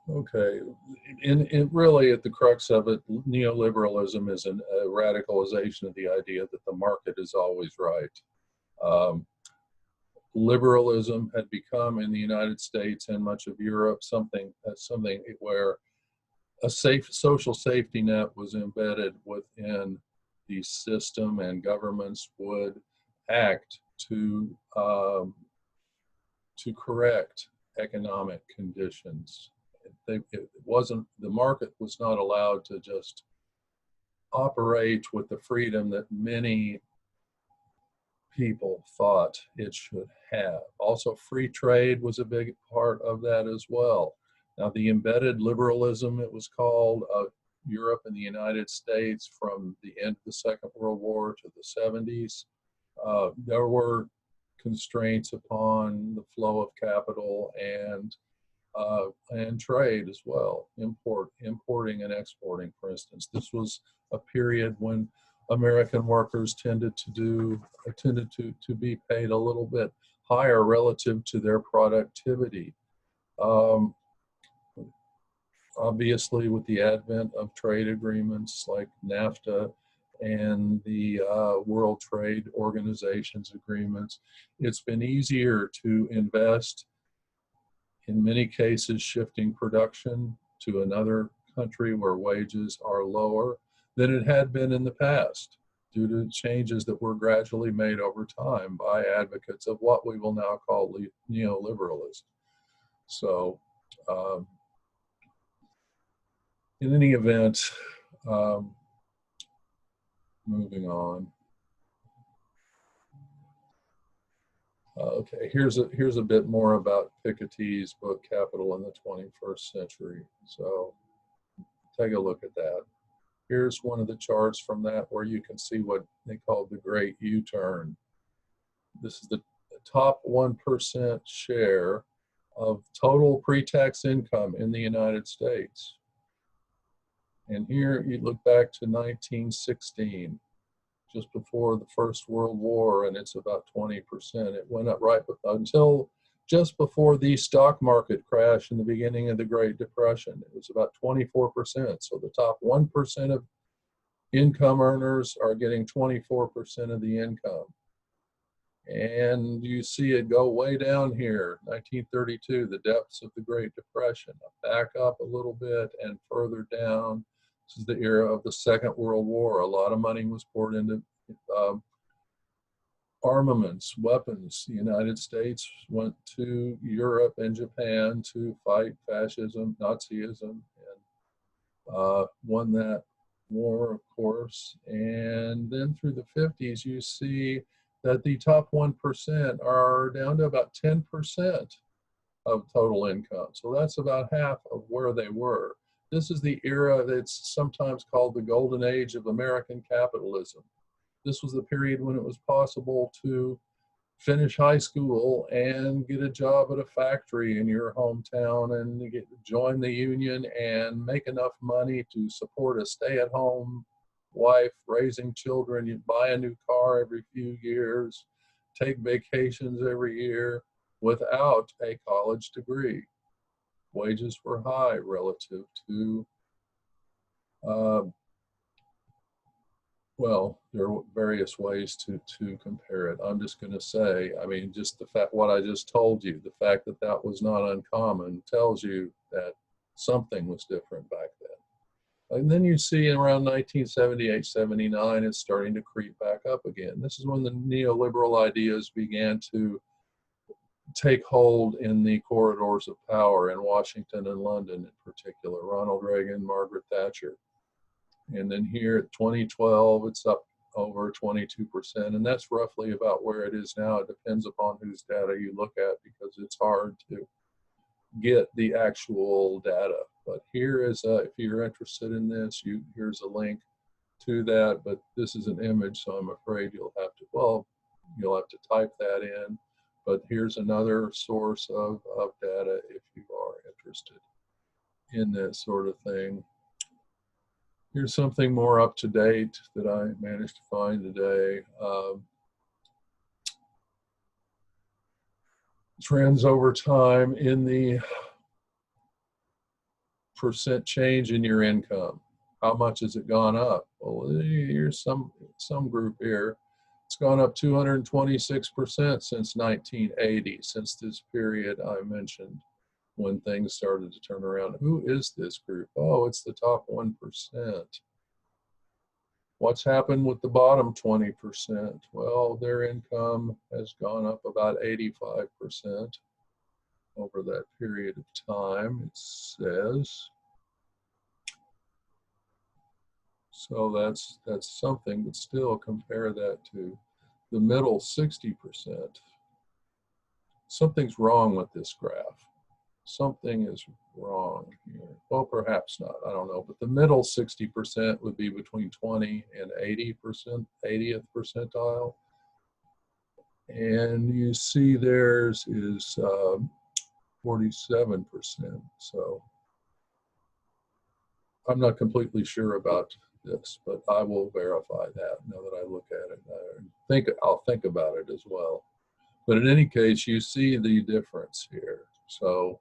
Okay, in really at the crux of it, neoliberalism is a radicalization of the idea that the market is always right. Um, Liberalism had become in the United States and much of Europe something where a safe social safety net was embedded within the system, and governments would act to correct economic conditions. It wasn't, the market was not allowed to just operate with the freedom that many people thought it should have. Also, free trade was a big part of that as well. Now, the embedded liberalism, it was called, of Europe and the United States from the end of the Second World War to the 70s, there were constraints upon the flow of capital and trade as well, importing and exporting, for instance. This was a period when American workers tended to be paid a little bit higher relative to their productivity. Um, Obviously, with the advent of trade agreements like NAFTA and the World Trade Organization's agreements, it's been easier to invest, in many cases shifting production to another country where wages are lower than it had been in the past, due to changes that were gradually made over time by advocates of what we will now call neoliberalism. So, in any event, moving on. Okay, here's a bit more about Piketty's book, Capital in the 21st Century. So take a look at that. Here's one of the charts from that where you can see what they call the Great U-turn. This is the top 1% share of total pre-tax income in the United States. And here you look back to 1916, just before the First World War, and it's about 20%. It went up right until just before the stock market crash in the beginning of the Great Depression. It was about 24%. So the top 1% of income earners are getting 24% of the income. And you see it go way down here, 1932, the depths of the Great Depression, back up a little bit and further down. This is the era of the Second World War. A lot of money was poured into armaments, weapons. The United States went to Europe and Japan to fight fascism, Nazism, and won that war, of course. And then through the 50s, you see that the top 1% are down to about 10% of total income. So that's about half of where they were. This is the era that's sometimes called the golden age of American capitalism. This was the period when it was possible to finish high school and get a job at a factory in your hometown and join the union and make enough money to support a stay-at-home wife, raising children. You buy a new car every few years, take vacations every year without a college degree. Wages were high relative to well, there are various ways to compare it. I'm just going to say, I mean, just the fact, what I just told you, the fact that that was not uncommon tells you that something was different back then. And then you see around 1978, 79, it's starting to creep back up again. This is when the neoliberal ideas began to take hold in the corridors of power in Washington and London in particular, Ronald Reagan, Margaret Thatcher. And then here at 2012, it's up over 22%. And that's roughly about where it is now. It depends upon whose data you look at because it's hard to get the actual data. But here is, if you're interested in this, here's a link to that. But this is an image, so I'm afraid you'll have to type that in. But here's another source of data if you are interested in that sort of thing. Here's something more up to date that I managed to find today. Trends over time in the percent change in your income. How much has it gone up? Well, here's some group here. It's gone up 226% since 1980, since this period I mentioned when things started to turn around. Who is this group? Oh, it's the top 1%. What's happened with the bottom 20%? Well, their income has gone up about 85% over that period of time, it says. So that's something, but still compare that to the middle 60%. Something's wrong with this graph. Something is wrong here. Well, perhaps not, I don't know, but the middle 60% would be between 20 and 80%, 80th percentile. And you see theirs is 47%. So I'm not completely sure about this, but I will verify that now that I look at it. I'll think about it as well. But in any case, you see the difference here. So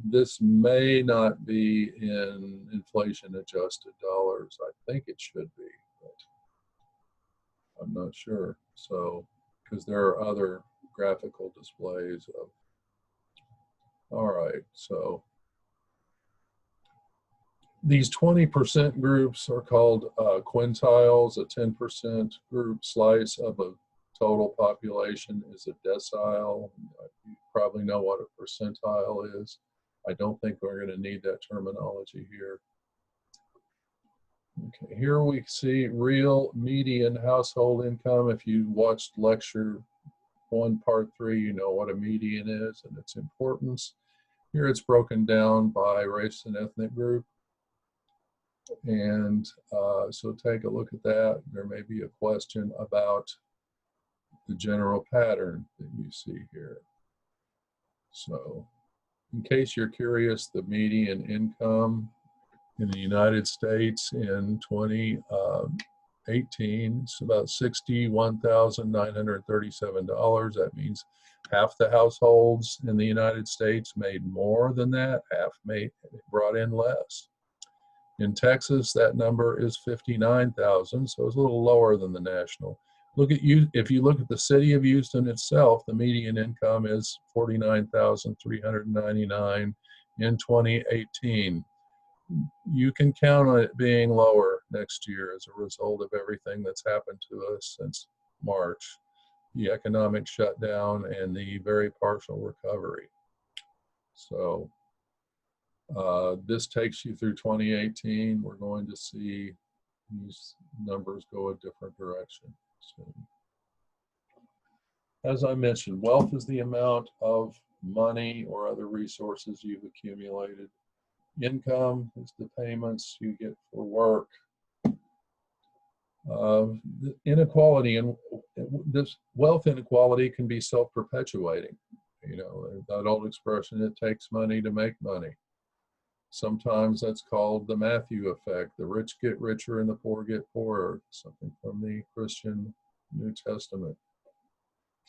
this may not be in inflation adjusted dollars. I think it should be, but I'm not sure. So, because there are other graphical displays of, all right, so these 20% groups are called quintiles. A 10% group slice of a total population is a decile. You probably know what a percentile is. I don't think we're going to need that terminology here. Okay, here we see real median household income. If you watched lecture 1, part 3, you know what a median is and its importance. Here it's broken down by race and ethnic group. And so take a look at that. There may be a question about the general pattern that you see here. So in case you're curious, the median income in the United States in 2018 is about $61,937. That means half the households in the United States made more than that, half brought in less. In Texas, that number is 59,000, so it's a little lower than the national. If you look at the city of Houston itself, the median income is 49,399 in 2018. You can count on it being lower next year as a result of everything that's happened to us since March, the economic shutdown and the very partial recovery. So this takes you through 2018. We're going to see these numbers go a different direction soon. As I mentioned, wealth is the amount of money or other resources you've accumulated. Income is the payments you get for work. Inequality and this wealth inequality can be self-perpetuating. You know, that old expression, it takes money to make money. Sometimes that's called the Matthew effect. The rich get richer and the poor get poorer. Something from the Christian New Testament.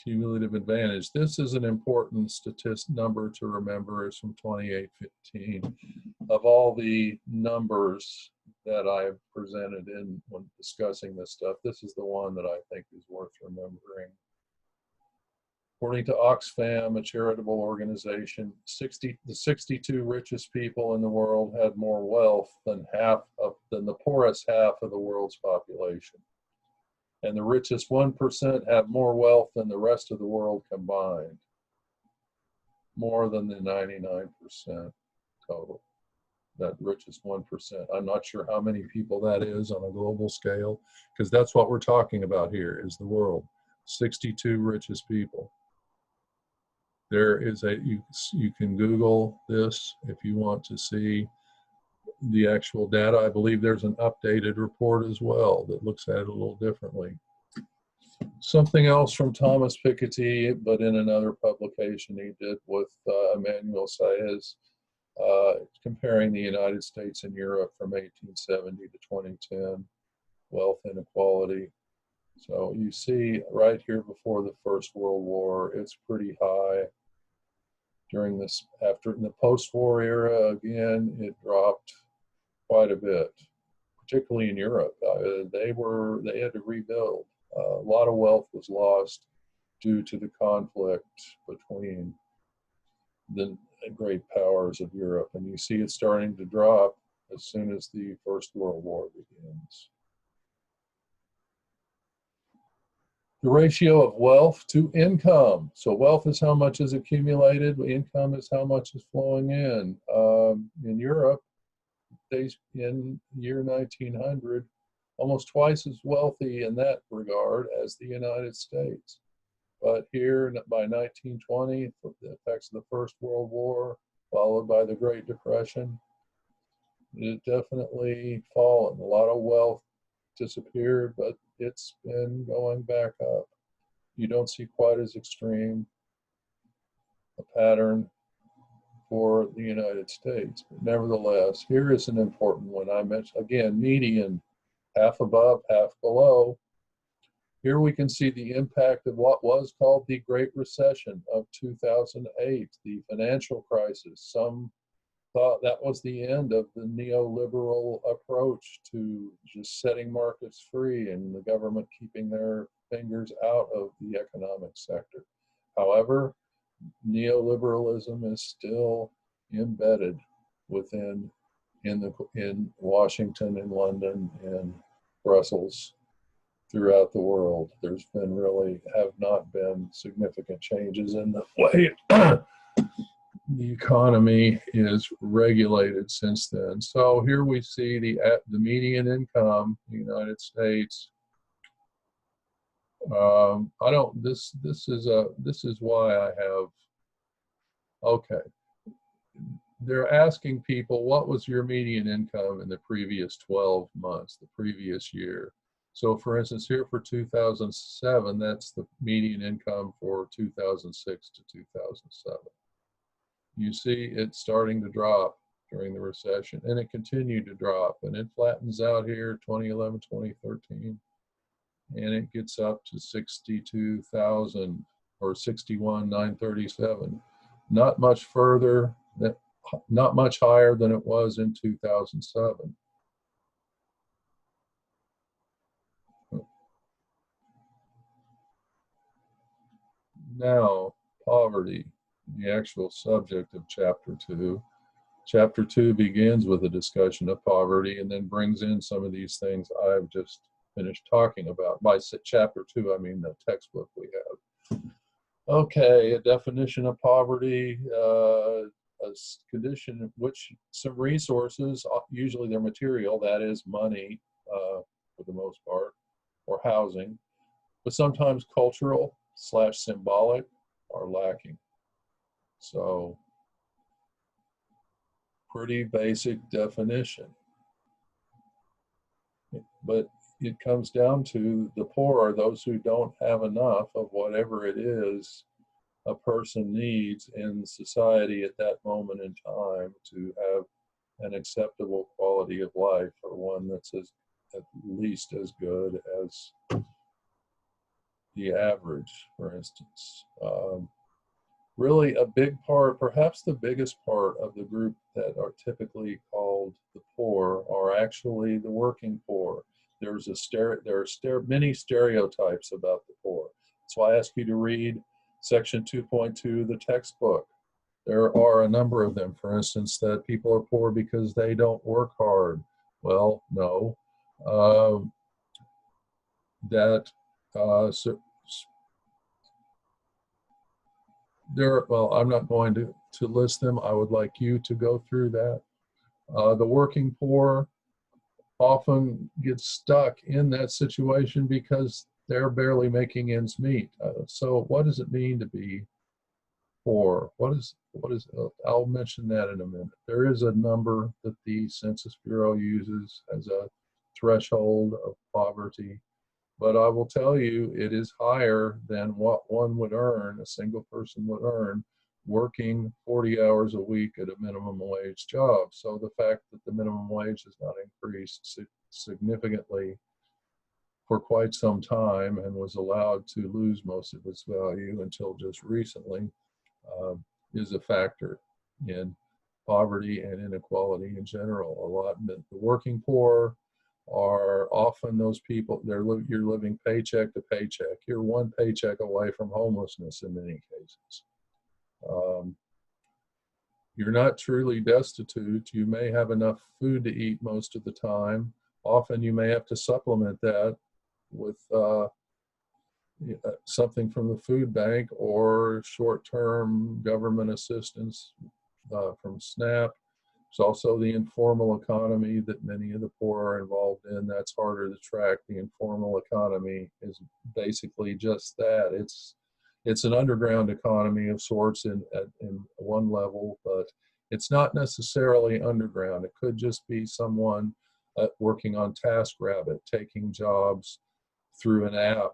Cumulative advantage. This is an important number to remember. Is from 2815. Of all the numbers that I've presented when discussing this stuff, this is the one that I think is worth remembering. According to Oxfam, a charitable organization, the 62 richest people in the world had more wealth than the poorest half of the world's population. And the richest 1% have more wealth than the rest of the world combined. More than the 99% total. That richest 1%. I'm not sure how many people that is on a global scale, because that's what we're talking about here is the world. 62 richest people. There is you can Google this if you want to see the actual data. I believe there's an updated report as well that looks at it a little differently. Something else from Thomas Piketty, but in another publication he did with Emmanuel Saez, comparing the United States and Europe from 1870 to 2010, wealth inequality. So you see right here before the First World War, it's pretty high. during this, after in the post-war era, again, it dropped quite a bit, particularly in Europe. They had to rebuild. A lot of wealth was lost due to the conflict between the great powers of Europe, and you see it starting to drop as soon as the First World War begins. The ratio of wealth to income. So wealth is how much is accumulated, income is how much is flowing in. In Europe, in year 1900, almost twice as wealthy in that regard as the United States. But here by 1920, the effects of the First World War, followed by the Great Depression, it definitely fallen. A lot of wealth disappeared, but it's been going back up. You don't see quite as extreme a pattern for the United States. But nevertheless, here is an important one. I mentioned, again, median, half above, half below. Here we can see the impact of what was called the Great Recession of 2008, the financial crisis. Some thought that was the end of the neoliberal approach to just setting markets free and the government keeping their fingers out of the economic sector. However, neoliberalism is still embedded in Washington, in London, in Brussels, throughout the world. There's have not been significant changes in the way the economy is regulated since then. So here we see the median income in the United States. This is why I have, okay. They're asking people, what was your median income in the previous 12 months, the previous year? So for instance, here for 2007, that's the median income for 2006 to 2007. You see it starting to drop during the recession, and it continued to drop, and it flattens out here 2011, 2013, and it gets up to 62,000 or 61,937. Not much further, not much higher than it was in 2007. Now, poverty, the actual subject of Chapter 2. Chapter 2 begins with a discussion of poverty and then brings in some of these things I've just finished talking about. By Chapter 2, I mean the textbook we have. Okay, a definition of poverty, a condition in which some resources, usually they're material, that is money for the most part, or housing, but sometimes cultural / symbolic are lacking. So, pretty basic definition. But it comes down to the poor are those who don't have enough of whatever it is a person needs in society at that moment in time to have an acceptable quality of life, or one that's at least as good as the average, for instance. Really a big part, perhaps the biggest part of the group that are typically called the poor are actually the working poor. There are many stereotypes about the poor. So I ask you to read section 2.2, the textbook. There are a number of them. For instance, that people are poor because they don't work hard. Well, no. Well, I'm not going to list them. I would like you to go through that. The working poor often get stuck in that situation because they're barely making ends meet. So what does it mean to be poor? I'll mention that in a minute. There is a number that the Census Bureau uses as a threshold of poverty, but I will tell you it is higher than what one would earn, a single person would earn, working 40 hours a week at a minimum wage job. So the fact that the minimum wage has not increased significantly for quite some time and was allowed to lose most of its value until just recently, is a factor in poverty and inequality in general. A lot of the working poor are often those people, you're living paycheck to paycheck. You're one paycheck away from homelessness in many cases. You're not truly destitute. You may have enough food to eat most of the time. Often you may have to supplement that with something from the food bank or short-term government assistance from SNAP. There's also the informal economy that many of the poor are involved in. That's harder to track. The informal economy is basically just that. It's an underground economy of sorts in one level, but it's not necessarily underground. It could just be someone working on TaskRabbit, taking jobs through an app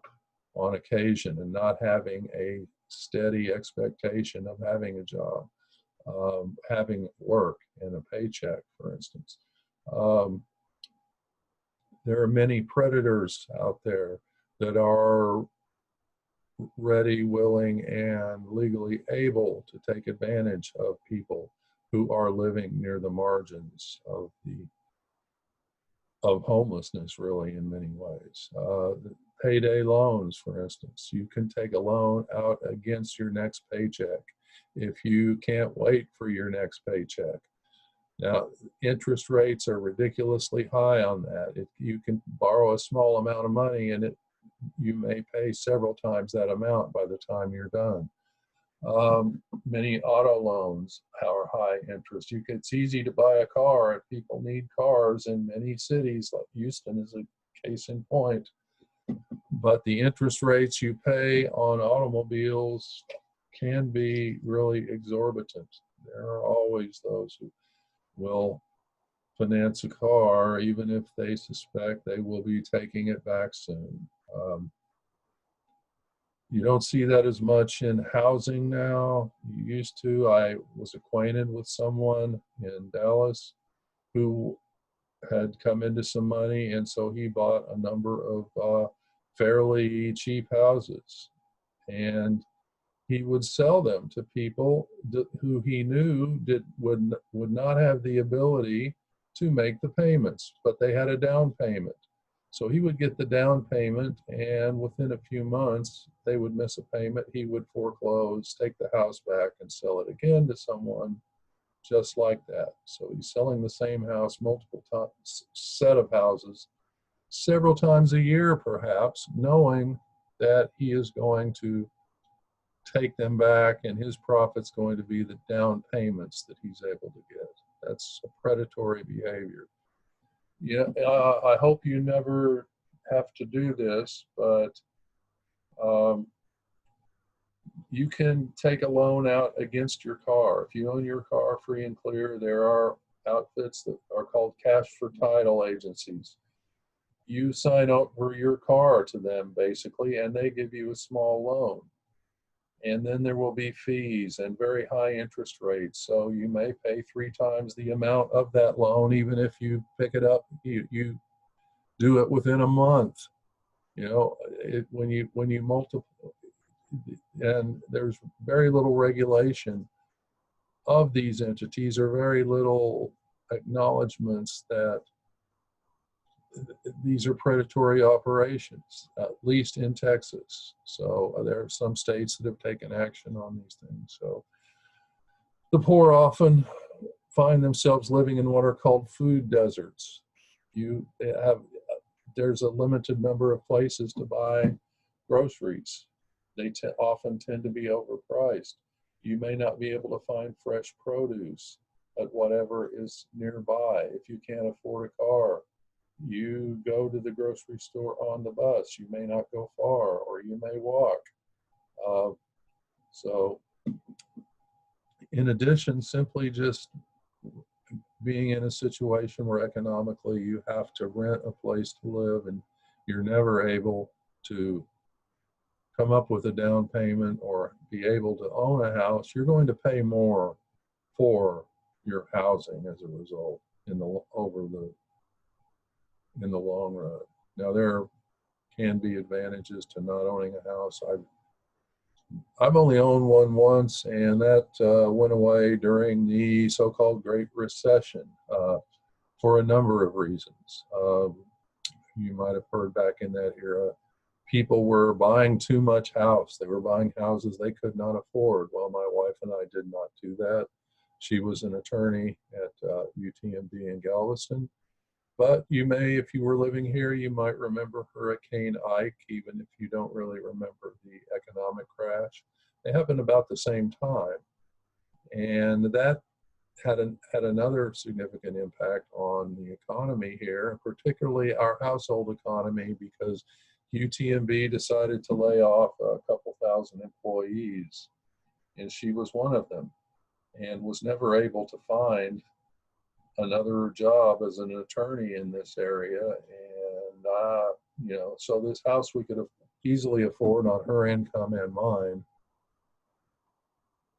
on occasion and not having a steady expectation of having a job, having work and a paycheck, for instance. There are many predators out there that are ready, willing, and legally able to take advantage of people who are living near the margins of homelessness, really, in many ways. Payday loans, for instance. You can take a loan out against your next paycheck if you can't wait for your next paycheck. Now, interest rates are ridiculously high on that. If you can borrow a small amount of money and you may pay several times that amount by the time you're done. Many auto loans are high interest. It's easy to buy a car, and people need cars in many cities, like Houston is a case in point. But the interest rates you pay on automobiles can be really exorbitant. There are always those who will finance a car even if they suspect they will be taking it back soon. You don't see that as much in housing now. You used to. I was acquainted with someone in Dallas who had come into some money, and so he bought a number of fairly cheap houses, and he would sell them to people who he knew would not have the ability to make the payments, but they had a down payment. So he would get the down payment, and within a few months, they would miss a payment. He would foreclose, take the house back, and sell it again to someone just like that. So he's selling the same house, multiple times, set of houses, several times a year, perhaps, knowing that he is going to take them back, and his profit's going to be the down payments that he's able to get. That's a predatory behavior. Yeah, I hope you never have to do this, but you can take a loan out against your car. If you own your car free and clear, there are outfits that are called cash for title agencies. You sign up for your car to them, basically, and they give you a small loan. And then there will be fees and very high interest rates. So you may pay 3 times the amount of that loan, even if you pick it up, you do it within a month. You know, when you multiply, and there's very little regulation of these entities, or very little acknowledgments that these are predatory operations, at least in Texas. So there are some states that have taken action on these things. So the poor often find themselves living in what are called food deserts. There's a limited number of places to buy groceries. They often tend to be overpriced. You may not be able to find fresh produce at whatever is nearby. If you can't afford a car, you go to the grocery store on the bus. You may not go far, or you may walk. So in addition, simply just being in a situation where economically you have to rent a place to live and you're never able to come up with a down payment or be able to own a house, you're going to pay more for your housing as a result in the long run. Now, there can be advantages to not owning a house. I've I've only owned one once, and that went away during the so-called Great Recession for a number of reasons. You might have heard back in that era, people were buying too much house. They were buying houses they could not afford. Well, my wife and I did not do that. She was an attorney at UTMB in Galveston. But you may, if you were living here, you might remember Hurricane Ike, even if you don't really remember the economic crash. They happened about the same time. And that had another significant impact on the economy here, particularly our household economy, because UTMB decided to lay off a couple thousand employees, and she was one of them, and was never able to find another job as an attorney in this area. And so this house we could easily afford on her income and mine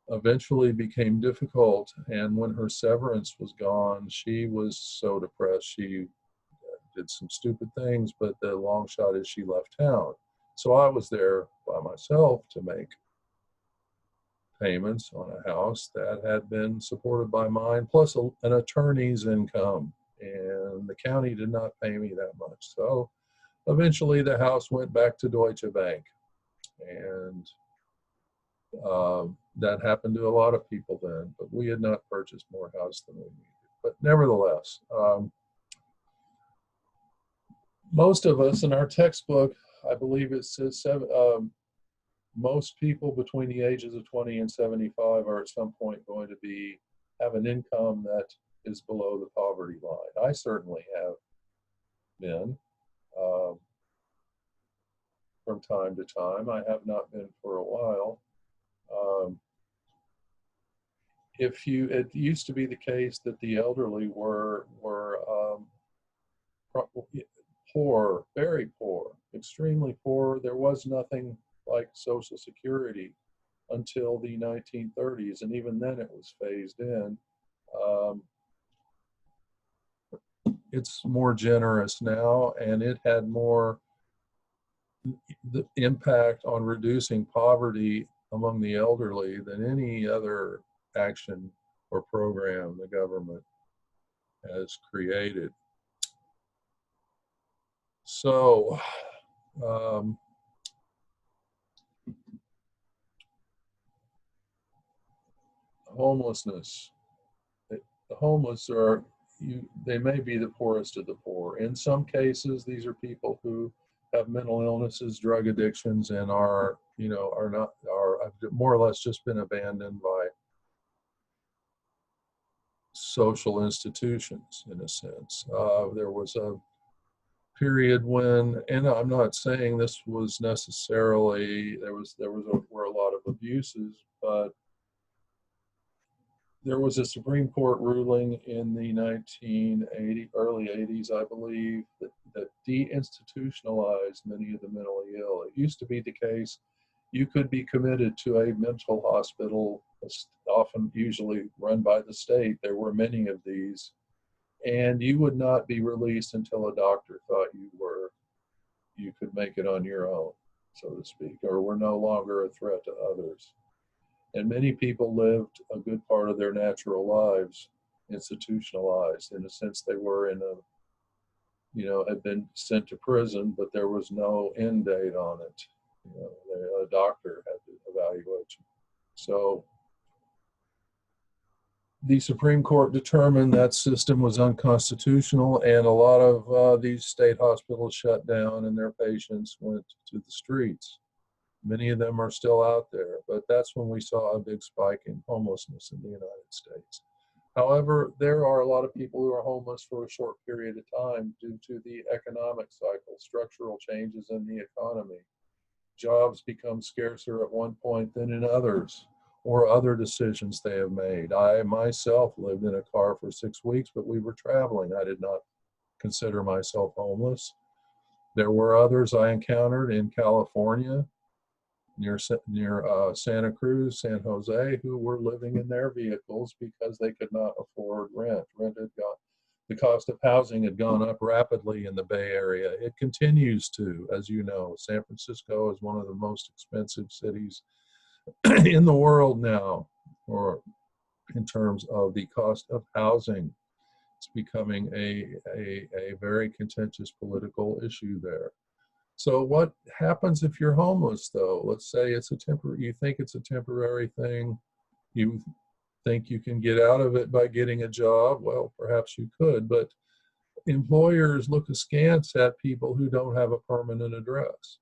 eventually became difficult. And when her severance was gone, she was so depressed. She did some stupid things, but the long shot is she left town. So I was there by myself to make payments on a house that had been supported by mine, plus an attorney's income. And the county did not pay me that much. So eventually the house went back to Deutsche Bank. And that happened to a lot of people then, but we had not purchased more house than we needed. But nevertheless, most of us in our textbook, I believe it says most people between the ages of 20 and 75 are at some point going to have an income that is below the poverty line. I certainly have been from time to time. I have not been for a while. It used to be the case that the elderly were poor, very poor, extremely poor. There was nothing like Social Security until the 1930s, and even then it was phased in. It's more generous now, and it had more the impact on reducing poverty among the elderly than any other action or program the government has created. So, homelessness. The homeless they may be the poorest of the poor. In some cases, these are people who have mental illnesses, drug addictions, and are more or less just been abandoned by social institutions in a sense. There was a period when, and I'm not saying this was necessarily, were a lot of abuses, but there was a Supreme Court ruling in the early 80s, I believe, that deinstitutionalized many of the mentally ill. It used to be the case you could be committed to a mental hospital, usually run by the state. There were many of these, and you would not be released until a doctor thought you could make it on your own, so to speak, or were no longer a threat to others. And many people lived a good part of their natural lives institutionalized. In a sense, they were had been sent to prison, but there was no end date on it. A doctor had to evaluate you. So the Supreme Court determined that system was unconstitutional, and a lot of these state hospitals shut down and their patients went to the streets. Many of them are still out there, but that's when we saw a big spike in homelessness in the United States. However, there are a lot of people who are homeless for a short period of time due to the economic cycle, structural changes in the economy. Jobs become scarcer at one point than in others, or other decisions they have made. I myself lived in a car for 6 weeks, but we were traveling. I did not consider myself homeless. There were others I encountered in California, near Santa Cruz, San Jose, who were living in their vehicles because they could not afford rent. The cost of housing had gone up rapidly in the Bay Area. It continues to, as you know. San Francisco is one of the most expensive cities in the world now, or in terms of the cost of housing. It's becoming a very contentious political issue there. So what happens if you're homeless, though? Let's say it's a temporary, you think it's a temporary thing. You think you can get out of it by getting a job. Well, perhaps you could, but employers look askance at people who don't have a permanent address.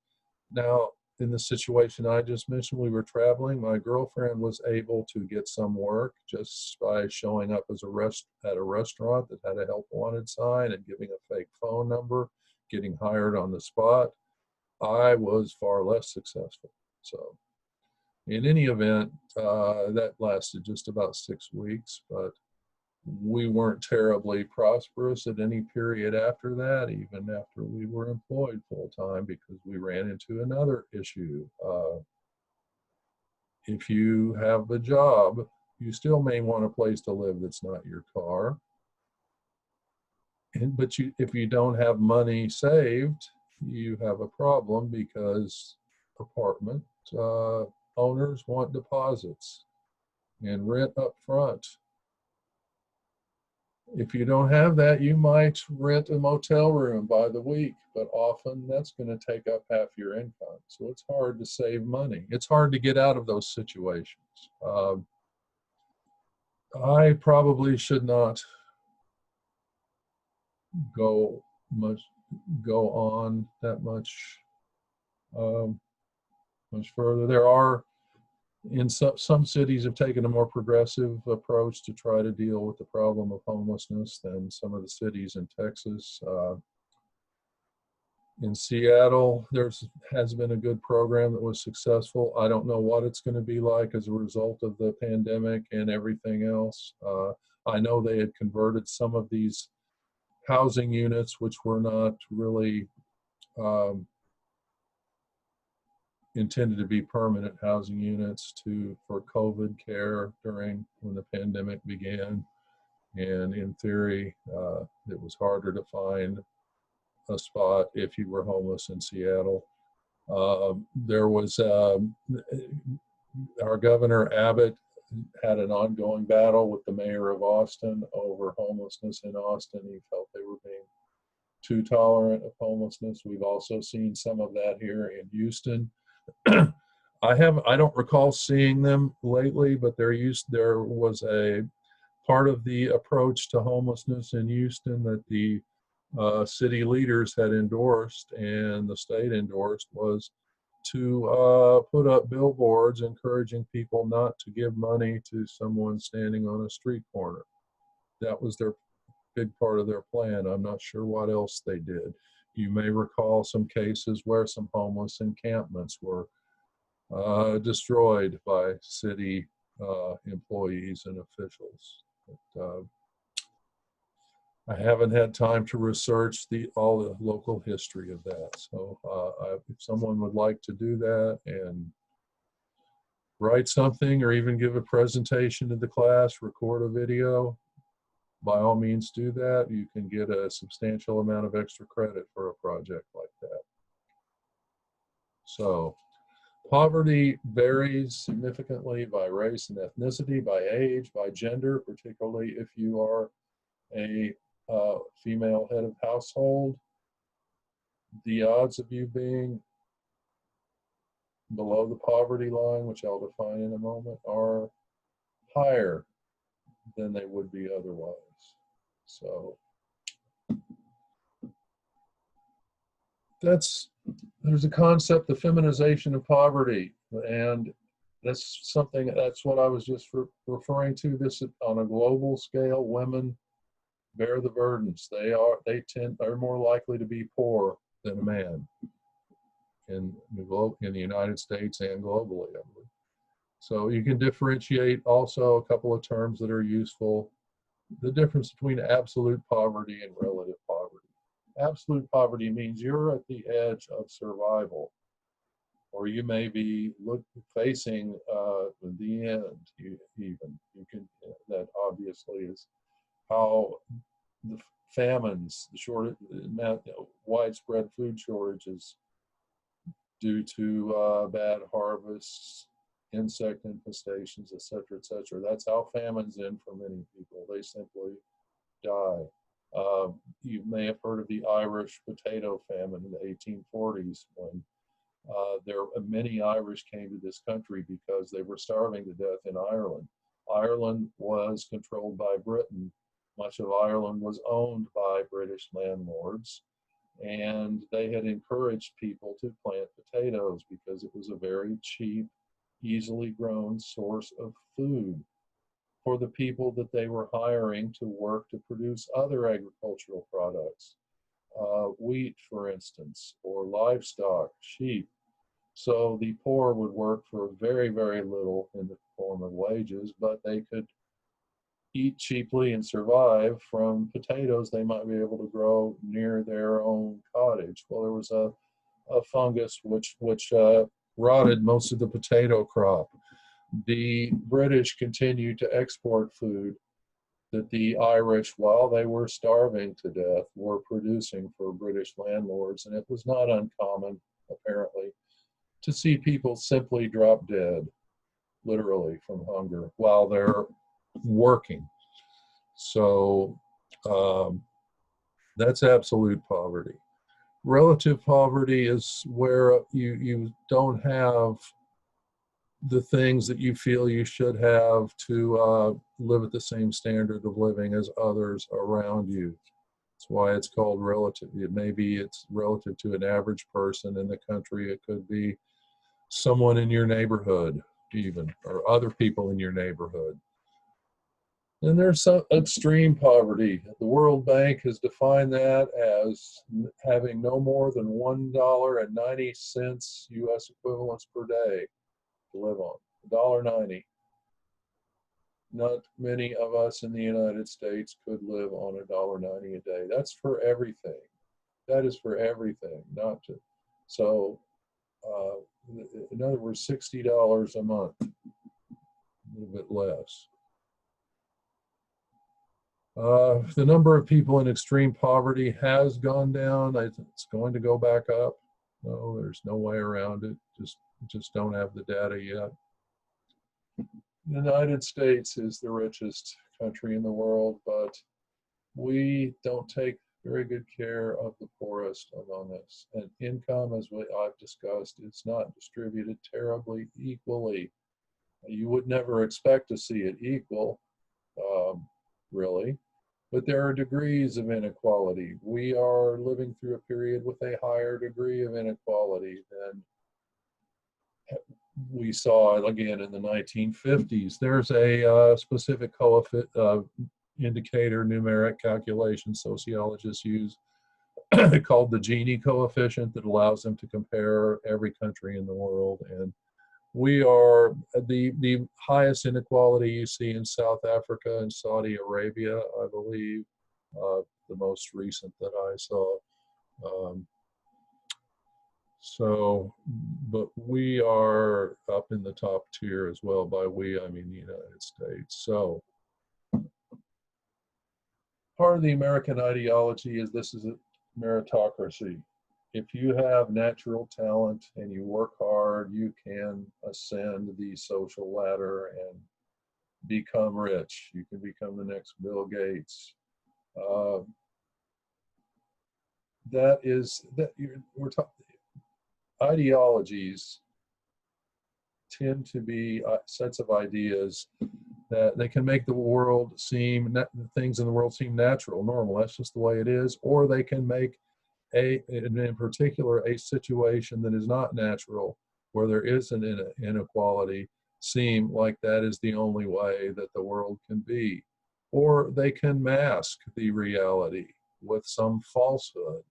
Now, in the situation I just mentioned, we were traveling. My girlfriend was able to get some work just by showing up as at a restaurant that had a help wanted sign and giving a fake phone number, getting hired on the spot. I was far less successful. So in any event, that lasted just about 6 weeks, but we weren't terribly prosperous at any period after that, even after we were employed full time, because we ran into another issue. If you have a job, you still may want a place to live that's not your car. But if you don't have money saved, you have a problem, because apartment owners want deposits and rent up front. If you don't have that, you might rent a motel room by the week, but often that's going to take up half your income. So it's hard to save money. It's hard to get out of those situations. I probably should not go on that much much further. There are, in some cities have taken a more progressive approach to try to deal with the problem of homelessness than some of the cities in Texas. In Seattle, has been a good program that was successful. I don't know what it's going to be like as a result of the pandemic and everything else. I know they had converted some of these housing units, which were not really intended to be permanent housing units, for COVID care during when the pandemic began. And in theory, it was harder to find a spot if you were homeless in Seattle. There was our Governor Abbott had an ongoing battle with the mayor of Austin over homelessness in Austin. He felt they were being too tolerant of homelessness. We've also seen some of that here in Houston. I don't recall seeing them lately, but there was a part of the approach to homelessness in Houston that the city leaders had endorsed and the state endorsed, was to put up billboards encouraging people not to give money to someone standing on a street corner. That was their big part of their plan. I'm not sure what else they did. You may recall some cases where some homeless encampments were destroyed by city employees and officials. But, I haven't had time to research all the local history of that. So if someone would like to do that and write something or even give a presentation to the class, record a video, by all means do that. You can get a substantial amount of extra credit for a project like that. So poverty varies significantly by race and ethnicity, by age, by gender, particularly if you are a female head of household. The odds of you being below the poverty line, which I'll define in a moment, are higher than they would be otherwise. So there's a concept, the feminization of poverty, and that's what I was just referring to. This on a global scale, women bear the burdens. They're more likely to be poor than a man in the United States and globally, I believe. So you can differentiate also a couple of terms that are useful. The difference between absolute poverty and relative poverty. Absolute poverty means you're at the edge of survival, or you may be facing the end. That obviously is how the famines, widespread food shortages due to bad harvests, insect infestations, et cetera, et cetera. That's how famines end for many people. They simply die. You may have heard of the Irish potato famine in the 1840s when many Irish came to this country because they were starving to death in Ireland. Ireland was controlled by Britain. Much of Ireland was owned by British landlords, and they had encouraged people to plant potatoes because it was a very cheap, easily grown source of food for the people that they were hiring to work to produce other agricultural products, wheat, for instance, or livestock, sheep. So the poor would work for very, very little in the form of wages, but they could eat cheaply and survive from potatoes they might be able to grow near their own cottage. Well, there was a fungus which rotted most of the potato crop. The British continued to export food that the Irish, while they were starving to death, were producing for British landlords. And it was not uncommon, apparently, to see people simply drop dead, literally, from hunger while they're working. So that's absolute poverty. Relative poverty is where you don't have the things that you feel you should have to live at the same standard of living as others around you. That's why it's called relative. Maybe it's relative to an average person in the country. It could be someone in your neighborhood, even, or other people in your neighborhood. And there's some extreme poverty. The World Bank has defined that as having no more than $1.90 US equivalents per day to live on. $1.90. Not many of us in the United States could live on $1.90 a day. That's for everything. That is for everything, not to. So, in other words, $60 a month, a little bit less. The number of people in extreme poverty has gone down. It's going to go back up. No, there's no way around it. Just don't have the data yet. The United States is the richest country in the world, but we don't take very good care of the poorest among us. And income, as I've discussed, it's not distributed terribly equally. You would never expect to see it equal, really, but there are degrees of inequality. We are living through a period with a higher degree of inequality than we saw again in the 1950s. There's a specific indicator, numeric calculation sociologists use called the Gini coefficient that allows them to compare every country in the world. And we are the highest inequality you see in South Africa and Saudi Arabia, I believe, the most recent that I saw. But we are up in the top tier as well. By we, I mean the United States. So part of the American ideology is this is a meritocracy. If you have natural talent and you work hard, you can ascend the social ladder and become rich. You can become the next Bill Gates. We're talking. Ideologies tend to be sets of ideas that they can make the world seem, things in the world seem natural, normal. That's just the way it is. Or they can make in particular, a situation that is not natural, where there is an inequality, seem like that is the only way that the world can be. Or they can mask the reality with some falsehood.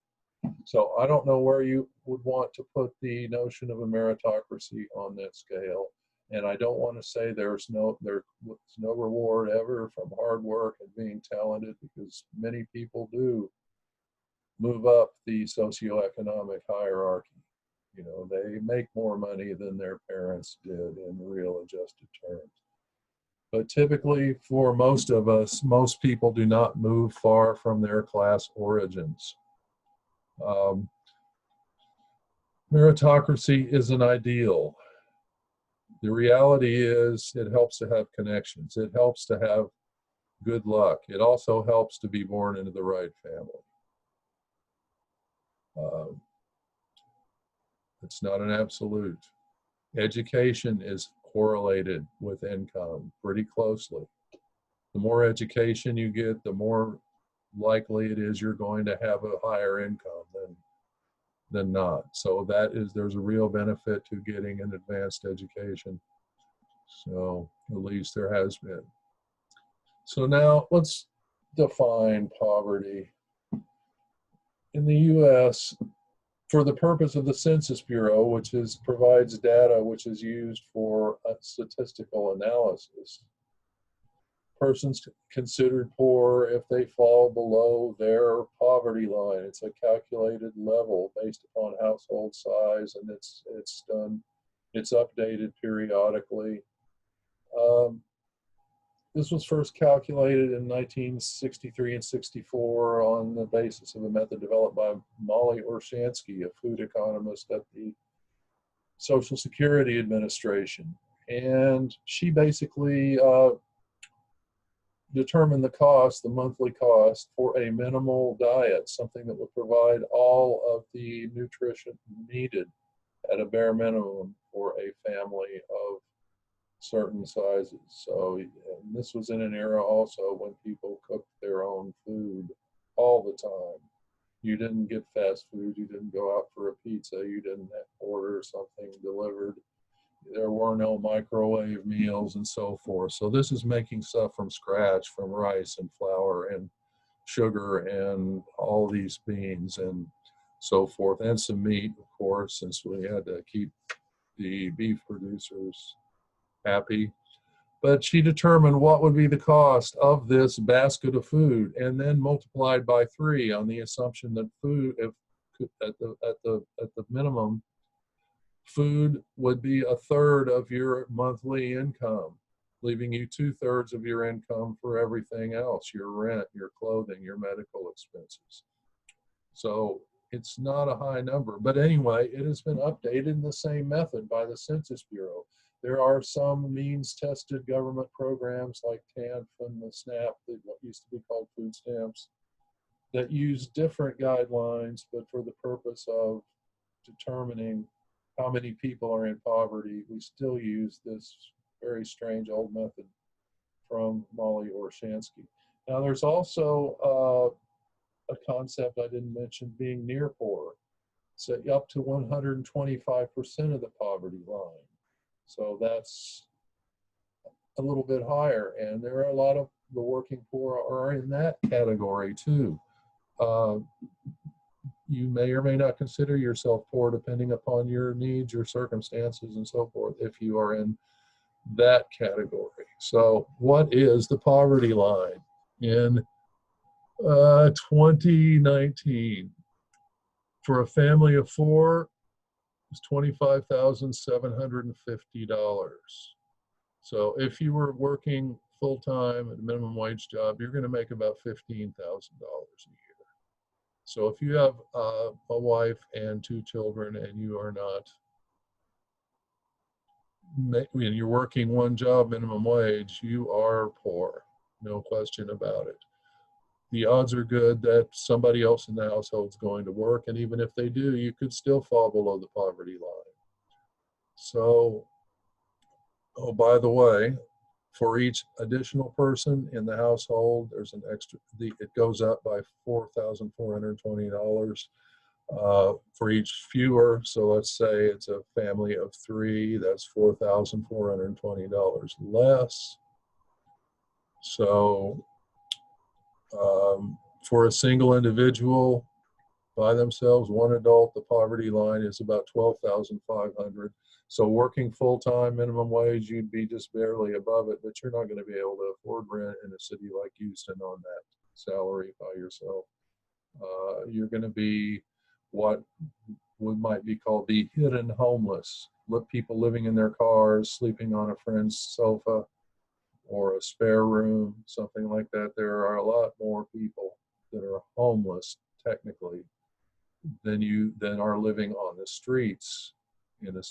So I don't know where you would want to put the notion of a meritocracy on that scale. And I don't want to say there's no reward ever from hard work and being talented, because many people do move up the socioeconomic hierarchy. You know, they make more money than their parents did in real adjusted terms. But typically, for most of us, most people do not move far from their class origins. Meritocracy is an ideal. The reality is it helps to have connections. It helps to have good luck. It also helps to be born into the right family. It's not an absolute. Education is correlated with income pretty closely. The more education you get, the more likely it is you're going to have a higher income than not. So there's a real benefit to getting an advanced education. So at least there has been. So now let's define poverty. In the US, for the purpose of the Census Bureau, which provides data which is used for statistical analysis, persons considered poor if they fall below their poverty line. It's a calculated level based upon household size, and it's updated periodically. This was first calculated in 1963 and 64 on the basis of a method developed by Molly Orshansky, a food economist at the Social Security Administration. And she basically determined the monthly cost for a minimal diet, something that would provide all of the nutrition needed at a bare minimum for a family of certain sizes. So this was in an era also when people cooked their own food all the time. You didn't get fast food. You didn't go out for a pizza. You didn't order something delivered. There were no microwave meals and so forth. So this is making stuff from scratch, from rice and flour and sugar and all these beans and so forth, and some meat, of course, since we had to keep the beef producers happy. But she determined what would be the cost of this basket of food, and then multiplied by 3 on the assumption that food, if at the minimum, food would be 1/3 of your monthly income, leaving you 2/3 of your income for everything else: your rent, your clothing, your medical expenses. So it's not a high number, but anyway, it has been updated in the same method by the Census Bureau. There are some means-tested government programs like TANF and the SNAP, what used to be called food stamps, that use different guidelines, but for the purpose of determining how many people are in poverty, we still use this very strange old method from Molly Orshansky. Now, there's also a concept I didn't mention, being near poor. So up to 125% of the poverty line. So that's a little bit higher. And there are a lot of the working poor are in that category too. You may or may not consider yourself poor depending upon your needs, your circumstances, and so forth, if you are in that category. So what is the poverty line in 2019? For a family of 4, it's $25,750. So if you were working full-time at a minimum wage job, you're going to make about $15,000 a year. So if you have a wife and 2 children and you are not, when you're working one job minimum wage, you are poor, no question about it. The odds are good that somebody else in the household is going to work, and even if they do, you could still fall below the poverty line. So, oh, by the way, for each additional person in the household, there's an extra, it goes up by $4,420. For each fewer, so let's say it's a family of 3, that's $4,420 less. So for a single individual by themselves, one adult, the poverty line is about $12,500. So working full-time minimum wage, you'd be just barely above it, but you're not going to be able to afford rent in a city like Houston on that salary by yourself. You're going to be what might be called the hidden homeless, people living in their cars, sleeping on a friend's sofa or a spare room, something like that. There are a lot more people that are homeless technically than are living on the streets in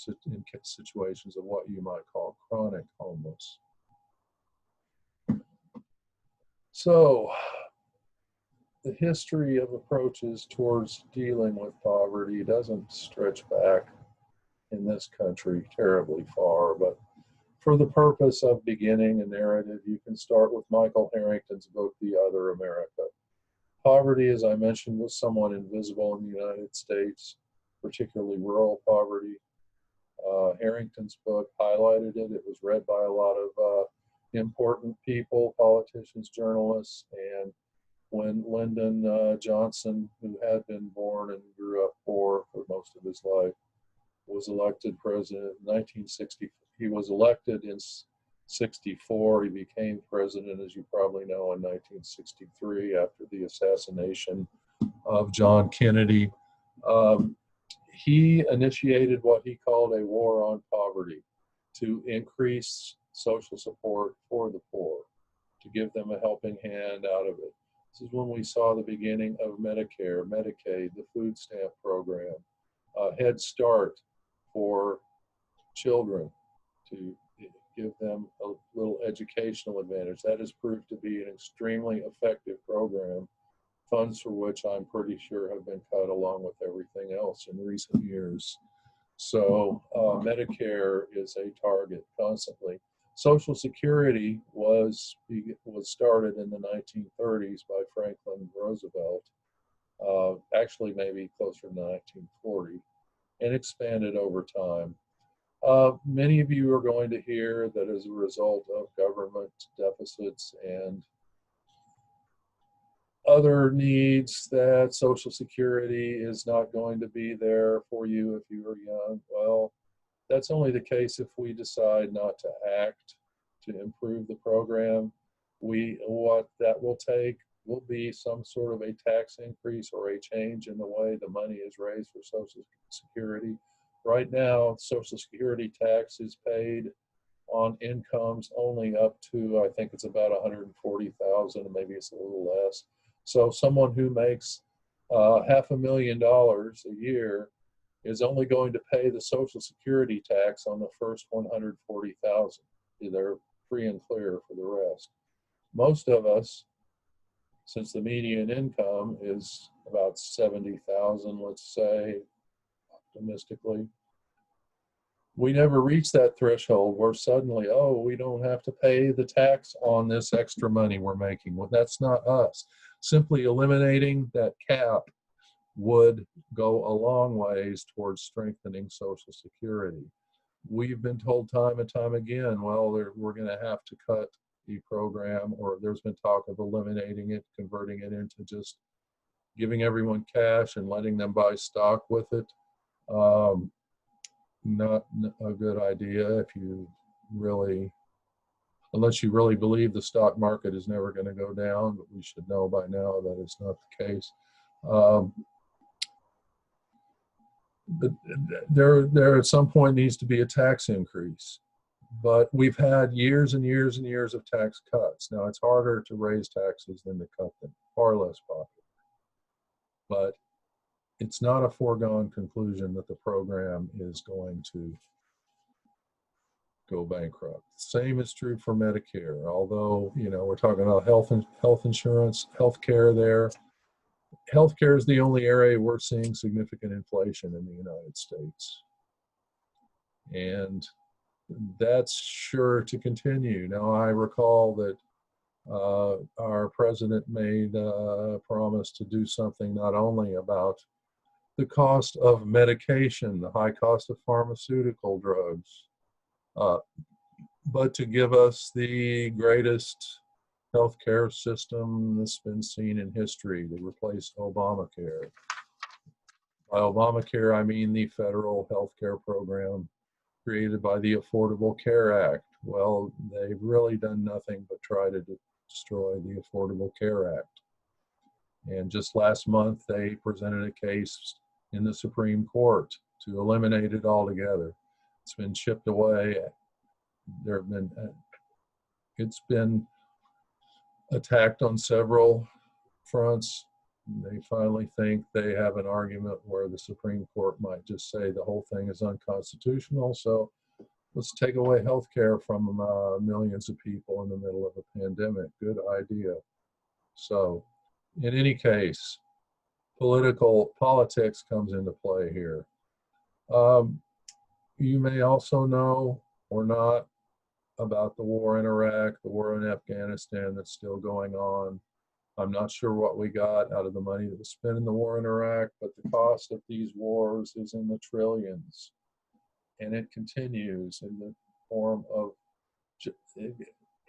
situations of what you might call chronic homeless. So the history of approaches towards dealing with poverty doesn't stretch back in this country terribly far, but for the purpose of beginning a narrative, you can start with Michael Harrington's book, The Other America. Poverty, as I mentioned, was somewhat invisible in the United States, particularly rural poverty. Harrington's book highlighted it. It was read by a lot of important people, politicians, journalists, and when Lyndon Johnson, who had been born and grew up poor for most of his life, was elected president in 1960. He was elected in 64. He became president, as you probably know, in 1963 after the assassination of John Kennedy. He initiated what he called a war on poverty to increase social support for the poor, to give them a helping hand out of it. This is when we saw the beginning of Medicare, Medicaid, the food stamp program, Head Start for children, to give them a little educational advantage. That has proved to be an extremely effective program, funds for which I'm pretty sure have been cut along with everything else in recent years. So Medicare is a target constantly. Social Security was started in the 1930s by Franklin Roosevelt, actually maybe closer to 1940, and expanded over time. Many of you are going to hear that as a result of government deficits and other needs that Social Security is not going to be there for you if you are young. Well, that's only the case if we decide not to act to improve the program. What that will take will be some sort of a tax increase or a change in the way the money is raised for Social Security. Right now, Social Security tax is paid on incomes only up to, I think it's about 140,000, maybe it's a little less. So someone who makes $500,000 a year is only going to pay the Social Security tax on the first 140,000. They're free and clear for the rest. Most of us, since the median income is about 70,000, let's say, optimistically, we never reach that threshold where suddenly, oh, we don't have to pay the tax on this extra money we're making. Well, that's not us. Simply eliminating that cap would go a long ways towards strengthening Social Security. We've been told time and time again, well, we're going to have to cut the program, or there's been talk of eliminating it, converting it into just giving everyone cash and letting them buy stock with it. Not a good idea if you really, unless you really believe the stock market is never going to go down, but we should know by now that it's not the case. But there at some point needs to be a tax increase. But we've had years and years and years of tax cuts. Now it's harder to raise taxes than to cut them, far less popular. But it's not a foregone conclusion that the program is going to go bankrupt. Same is true for Medicare. Although, you know, we're talking about health insurance, health care there. Healthcare is the only area we're seeing significant inflation in the United States. And that's sure to continue. Now, I recall that our president made a promise to do something not only about the cost of medication, the high cost of pharmaceutical drugs, but to give us the greatest healthcare system that's been seen in history, to replace Obamacare. By Obamacare, I mean the federal healthcare program created by the Affordable Care Act. Well, they've really done nothing but try to destroy the Affordable Care Act. And just last month, they presented a case in the Supreme Court to eliminate it altogether. It's been chipped away. It's been attacked on several fronts. They finally think they have an argument where the Supreme Court might just say the whole thing is unconstitutional. So let's take away health care from millions of people in the middle of a pandemic. Good idea. So in any case, politics comes into play here. You may also know or not about the war in Iraq, the war in Afghanistan that's still going on. I'm not sure what we got out of the money that was spent in the war in Iraq, but the cost of these wars is in the trillions. And it continues in the form of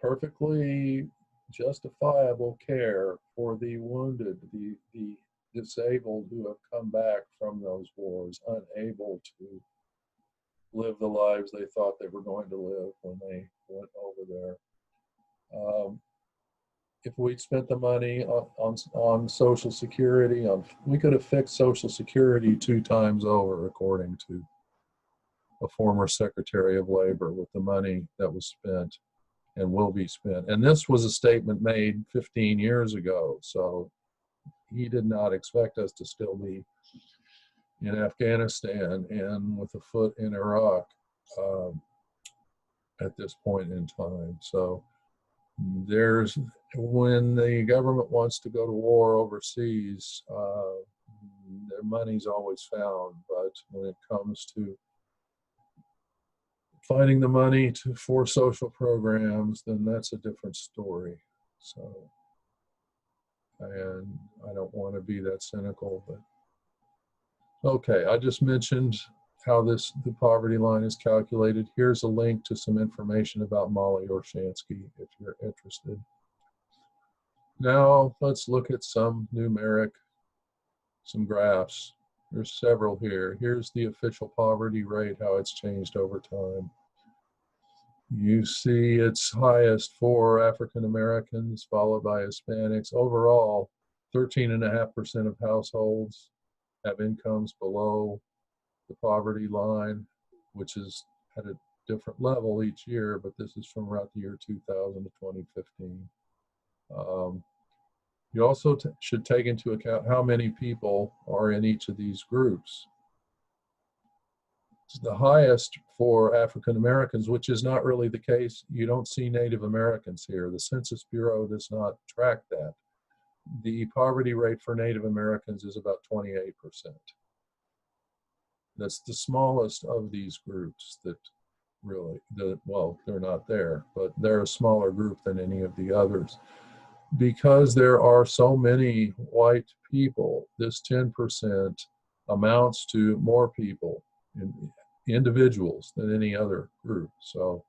perfectly justifiable care for the wounded, the disabled who have come back from those wars, unable to live the lives they thought they were going to live when they went over there. If we'd spent the money on Social Security, we could have fixed Social Security 2 times over, according to a former Secretary of Labor, with the money that was spent and will be spent. And this was a statement made 15 years ago, so he did not expect us to still be in Afghanistan and with a foot in Iraq at this point in time. So when the government wants to go to war overseas, their money's always found, but when it comes to finding the money for social programs, then that's a different story. So, and I don't want to be that cynical, but okay, I just mentioned how the poverty line is calculated. Here's a link to some information about Molly Orshansky if you're interested. Now let's look at some graphs. There's several here. Here's the official poverty rate, how it's changed over time. You see it's highest for African Americans, followed by Hispanics. Overall, 13.5% of households have incomes below the poverty line, which is at a different level each year, but this is from around the year 2000 to 2015. You also should take into account how many people are in each of these groups. It's the highest for African Americans, which is not really the case. You don't see Native Americans here. The Census Bureau does not track that. The poverty rate for Native Americans is about 28%. That's the smallest of these groups that really, well, they're not there, but they're a smaller group than any of the others. Because there are so many white people, this 10% amounts to more people, individuals, than any other group. So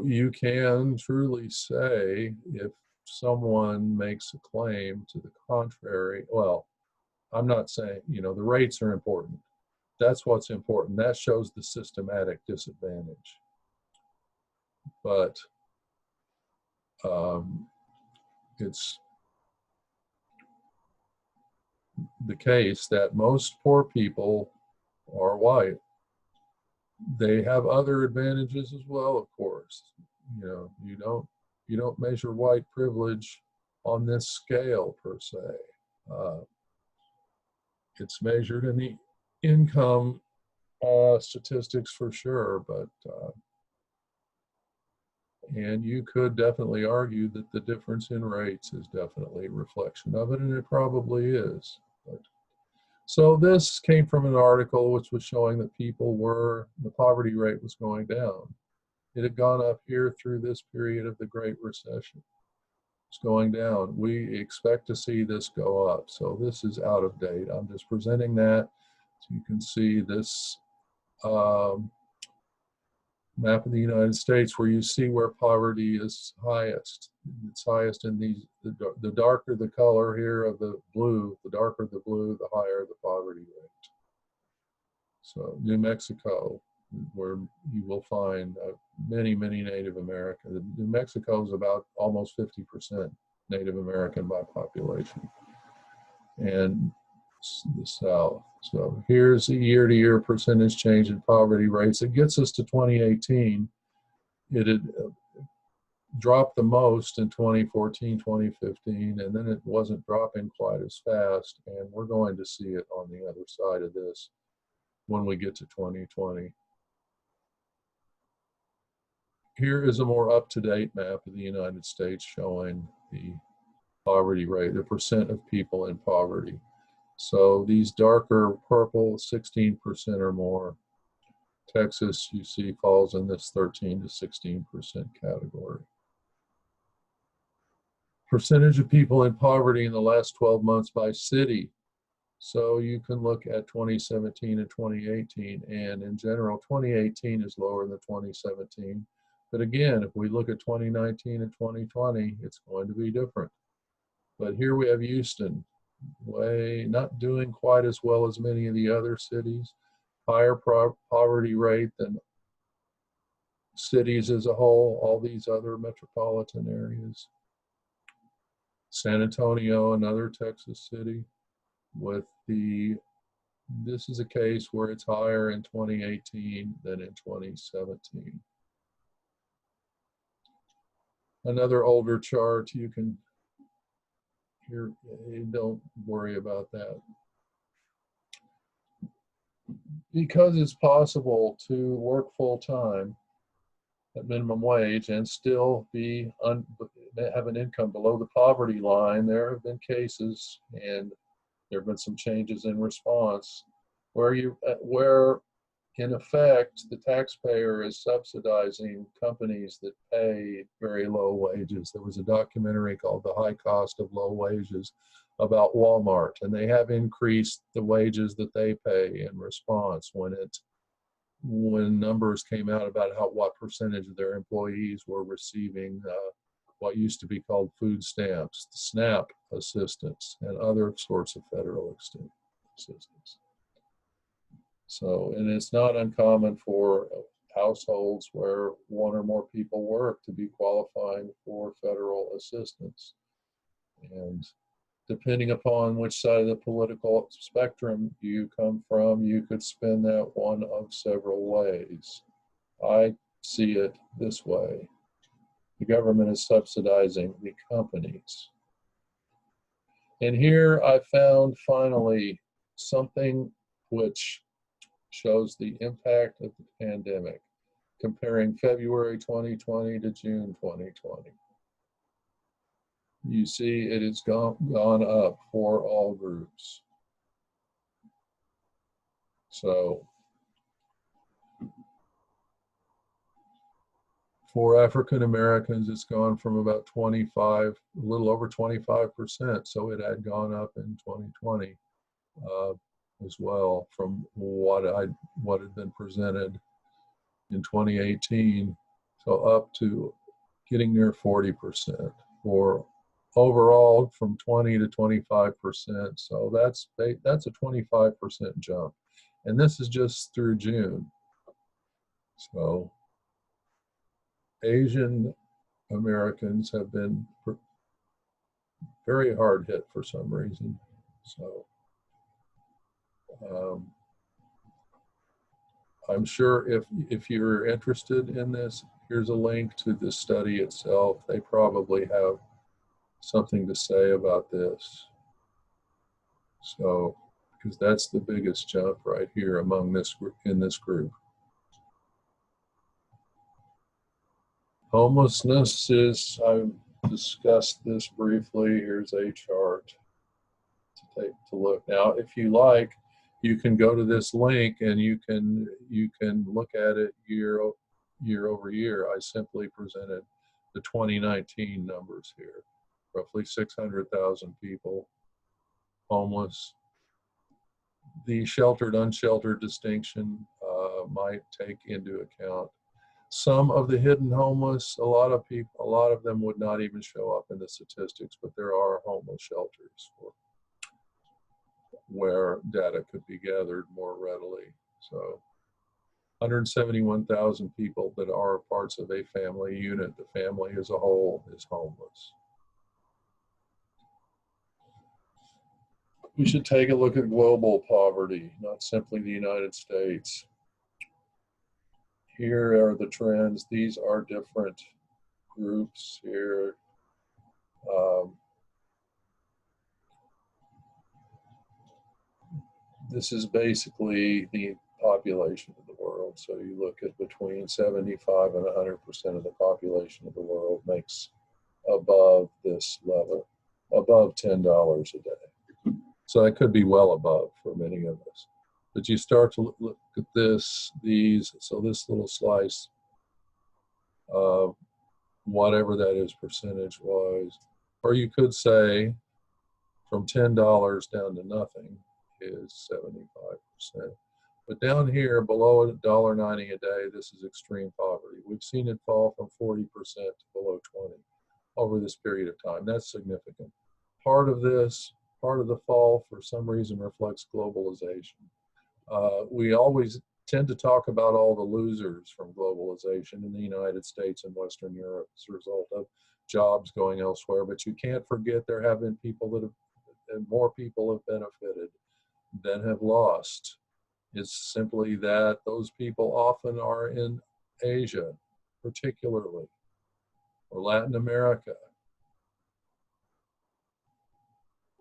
you can truly say, if someone makes a claim to the contrary, well, I'm not saying, the rates are important. That's what's important. That shows the systematic disadvantage. But it's the case that most poor people are white. They have other advantages as well, of course. You don't measure white privilege on this scale per se. It's measured in the income statistics for sure, but and you could definitely argue that the difference in rates is definitely a reflection of it, and it probably is. So this came from an article which was showing that the poverty rate was going down. It had gone up here through this period of the Great Recession. It's going down. We expect to see this go up. So this is out of date. I'm just presenting that so you can see this map of the United States where you see where poverty is highest. It's highest in the darker the color here of the blue, the darker the blue, the higher the poverty rate. So New Mexico, where you will find many Native Americans. New Mexico is about almost 50% Native American by population. And the South. So here's a year-to-year percentage change in poverty rates. It gets us to 2018. dropped the most in 2014, 2015, and then it wasn't dropping quite as fast. And we're going to see it on the other side of this when we get to 2020. Here is a more up-to-date map of the United States showing the poverty rate, the percent of people in poverty. So these darker purple, 16% or more. Texas, you see, falls in this 13 to 16% category. Percentage of people in poverty in the last 12 months by city. So you can look at 2017 and 2018, and in general, 2018 is lower than 2017. But again, if we look at 2019 and 2020, it's going to be different. But here we have Houston, not doing quite as well as many of the other cities, higher poverty rate than cities as a whole, all these other metropolitan areas. San Antonio, another Texas city, this is a case where it's higher in 2018 than in 2017. Another older chart, you don't worry about that. Because it's possible to work full time at minimum wage and still have an income below the poverty line, there have been cases, and there have been some changes in response, where in effect the taxpayer is subsidizing companies that pay very low wages. There was a documentary called The High Cost of Low Wages about Walmart, and they have increased the wages that they pay in response when numbers came out about what percentage of their employees were receiving what used to be called food stamps, SNAP assistance, and other sorts of federal assistance. So, and it's not uncommon for households where one or more people work to be qualifying for federal assistance. And depending upon which side of the political spectrum you come from, you could spin that one of several ways. I see it this way. The government is subsidizing the companies. And here I found finally something which shows the impact of the pandemic, comparing February 2020 to June 2020. You see it has gone up for all groups. So for African Americans, it's gone from about 25, a little over 25%. So it had gone up in 2020 as well from what had been presented in 2018. So up to getting near 40%. For overall, from 20 to 25%. So that's a 25% jump, and this is just through June. So Asian Americans have been very hard hit for some reason. So I'm sure if you're interested in this, here's a link to the study itself. They probably have something to say about this. So, because that's the biggest jump right here among this group, in this group. Homelessness is, I've discussed this briefly. Here's a chart to look. Now, if you like, you can go to this link and you can look at it year over year. I simply presented the 2019 numbers here. Roughly 600,000 people homeless. The sheltered, unsheltered distinction might take into account some of the hidden homeless. A lot of them would not even show up in the statistics, but there are homeless shelters where data could be gathered more readily. So 171,000 people that are parts of a family unit. The family as a whole is homeless. We should take a look at global poverty, not simply the United States. Here are the trends. These are different groups here. Um, this is basically the population of the world. So you look at between 75 and 100% of the population of the world makes above this level, above $10 a day. So that could be well above for many of us. But you start to look at so this little slice, whatever that is percentage wise, or you could say from $10 down to nothing is 75%. But down here below $1.90 a day, this is extreme poverty. We've seen it fall from 40% to below 20 over this period of time. That's significant. Part of the fall for some reason reflects globalization. We always tend to talk about all the losers from globalization in the United States and Western Europe as a result of jobs going elsewhere, but you can't forget there have been people that have, more people have benefited than have lost. It's simply that those people often are in Asia, particularly, or Latin America.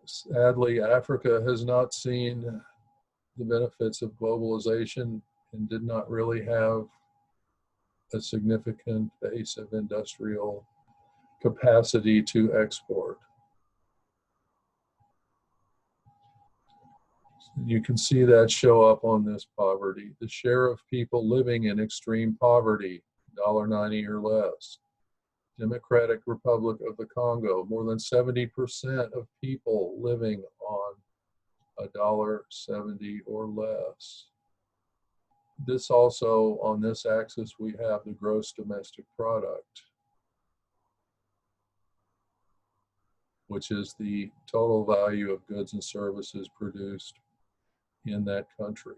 Sadly, Africa has not seen the benefits of globalization and did not really have a significant base of industrial capacity to export. You can see that show up on this poverty. The share of people living in extreme poverty, $1.90 or less. Democratic Republic of the Congo, more than 70% of people living on $1.70 or less. This also, on this axis, we have the gross domestic product, which is the total value of goods and services produced in that country.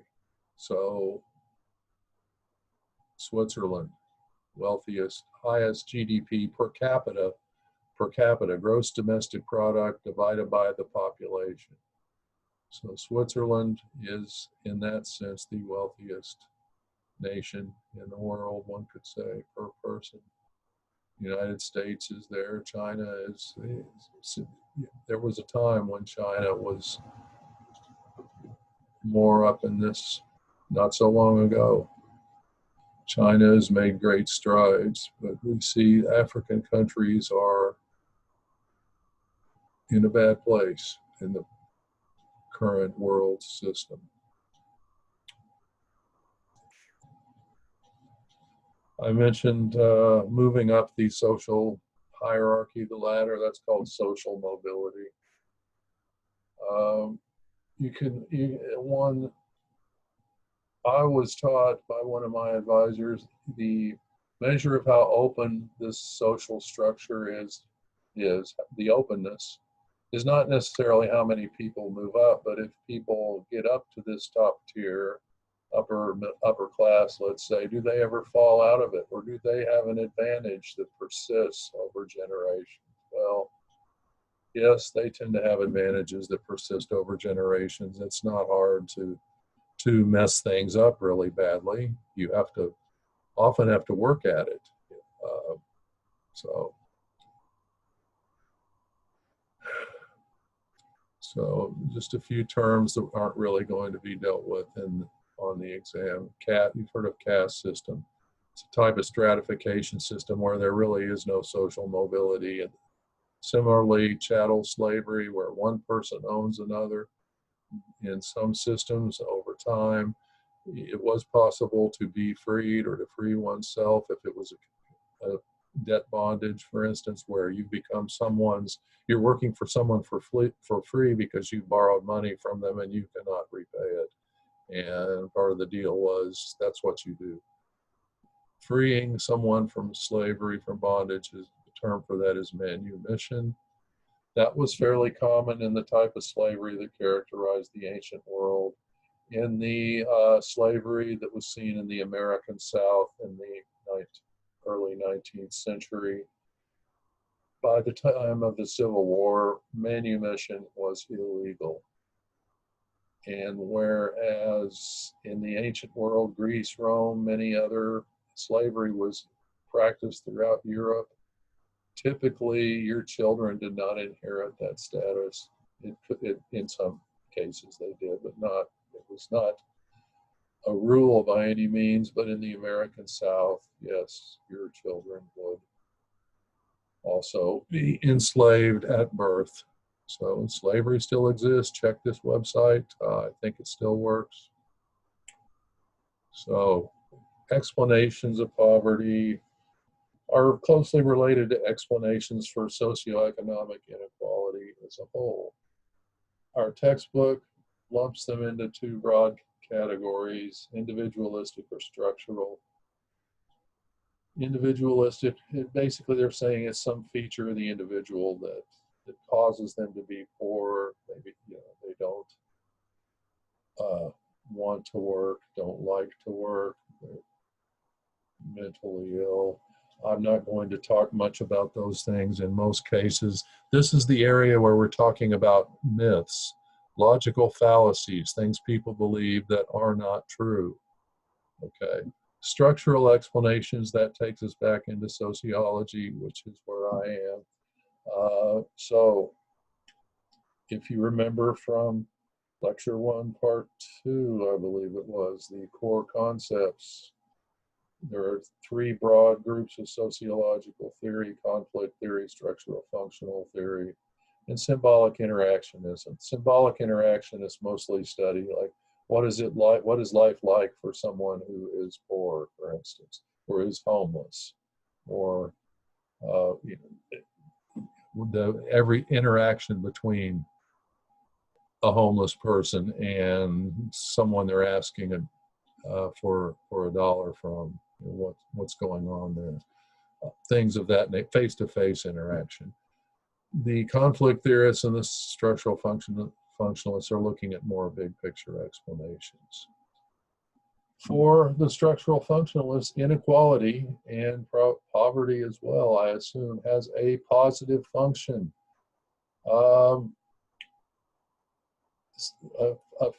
So Switzerland, wealthiest, highest GDP per capita, gross domestic product divided by the population. So Switzerland is, in that sense, the wealthiest nation in the world, one could say, per person. United States is there. China is there was a time when China was more up in this, not so long ago. China has made great strides, but we see African countries are in a bad place in the current world system. I mentioned moving up the social hierarchy, the ladder, that's called social mobility. I was taught by one of my advisors, the measure of how open this social structure is the openness is not necessarily how many people move up, but if people get up to this top tier, upper class, let's say, do they ever fall out of it, or do they have an advantage that persists over generations? Well, yes, they tend to have advantages that persist over generations. It's not hard to mess things up really badly. You often have to work at it. So just a few terms that aren't really going to be dealt with on the exam. You've heard of caste system. It's a type of stratification system where there really is no social mobility. And similarly, chattel slavery, where one person owns another. In some systems over time, it was possible to be freed or to free oneself if it was a debt bondage, for instance, where you become you're working for someone for free because you borrowed money from them and you cannot repay it. And part of the deal was that's what you do. Freeing someone from slavery, from bondage, the term for that is manumission. That was fairly common in the type of slavery that characterized the ancient world. In the slavery that was seen in the American South in the early 19th century, by the time of the Civil War, manumission was illegal. And whereas in the ancient world, Greece, Rome, many other, slavery was practiced throughout Europe, typically your children did not inherit that status. In some cases they did, but not, it was not a rule by any means, but in the American South, yes, your children would also be enslaved at birth. So slavery still exists. Check this website. I think it still works. So explanations of poverty are closely related to explanations for socioeconomic inequality as a whole. Our textbook lumps them into two broad categories: individualistic or structural. Individualistic, basically they're saying it's some feature of the individual that causes them to be poor. Maybe, you know, they don't want to work, don't like to work, they're mentally ill. I'm not going to talk much about those things in most cases. This is the area where we're talking about myths, logical fallacies, things people believe that are not true. Okay. Structural explanations, that takes us back into sociology, which is where I am. So if you remember from lecture 1, part 2, I believe it was, the core concepts, there are 3 broad groups of sociological theory: conflict theory, structural functional theory, and symbolic interactionism. Symbolic interactionists mostly study, like, what is it like, what is life like for someone who is poor, for instance, or is homeless, or you know, every interaction between a homeless person and someone they're asking for a dollar from. You know, what's going on there? Things of that face-to-face interaction. The conflict theorists and the structural functionalists are looking at more big picture explanations. For the structural functionalists, inequality and poverty as well, I assume, has a positive function. A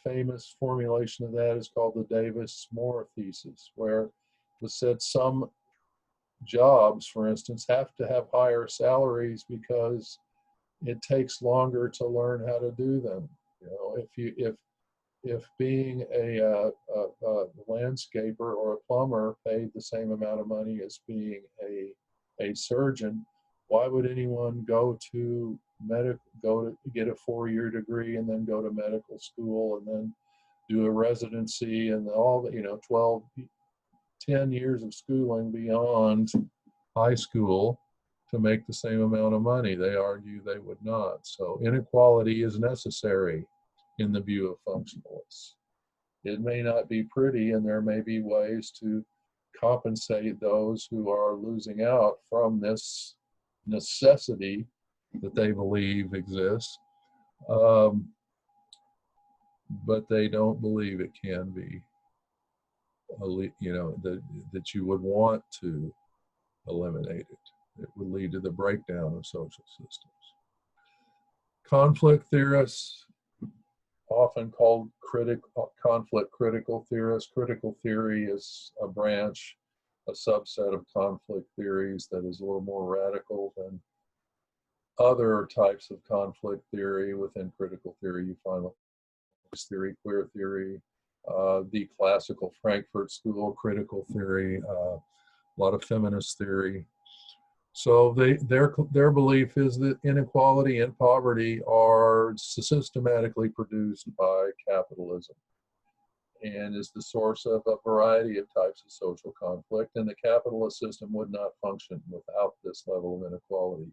famous formulation of that is called the Davis-Moore thesis, where it was said some jobs, for instance, have to have higher salaries because it takes longer to learn how to do them. You know, if being a landscaper or a plumber paid the same amount of money as being a surgeon, why would anyone go to get a 4-year degree and then go to medical school and then do a residency and all the, you know, 10 years of schooling beyond high school to make the same amount of money? They argue they would not. So inequality is necessary in the view of functionalists. It may not be pretty, and there may be ways to compensate those who are losing out from this necessity that they believe exists, but they don't believe it can be, you know, that you would want to eliminate it. It would lead to the breakdown of social systems. Conflict theorists, often called conflict critical theorists. Critical theory is a branch, a subset of conflict theories that is a little more radical than other types of conflict theory. Within critical theory, you find theory, queer theory, the classical Frankfurt School critical theory, a lot of feminist theory. So their belief is that inequality and poverty are systematically produced by capitalism and is the source of a variety of types of social conflict, and the capitalist system would not function without this level of inequality.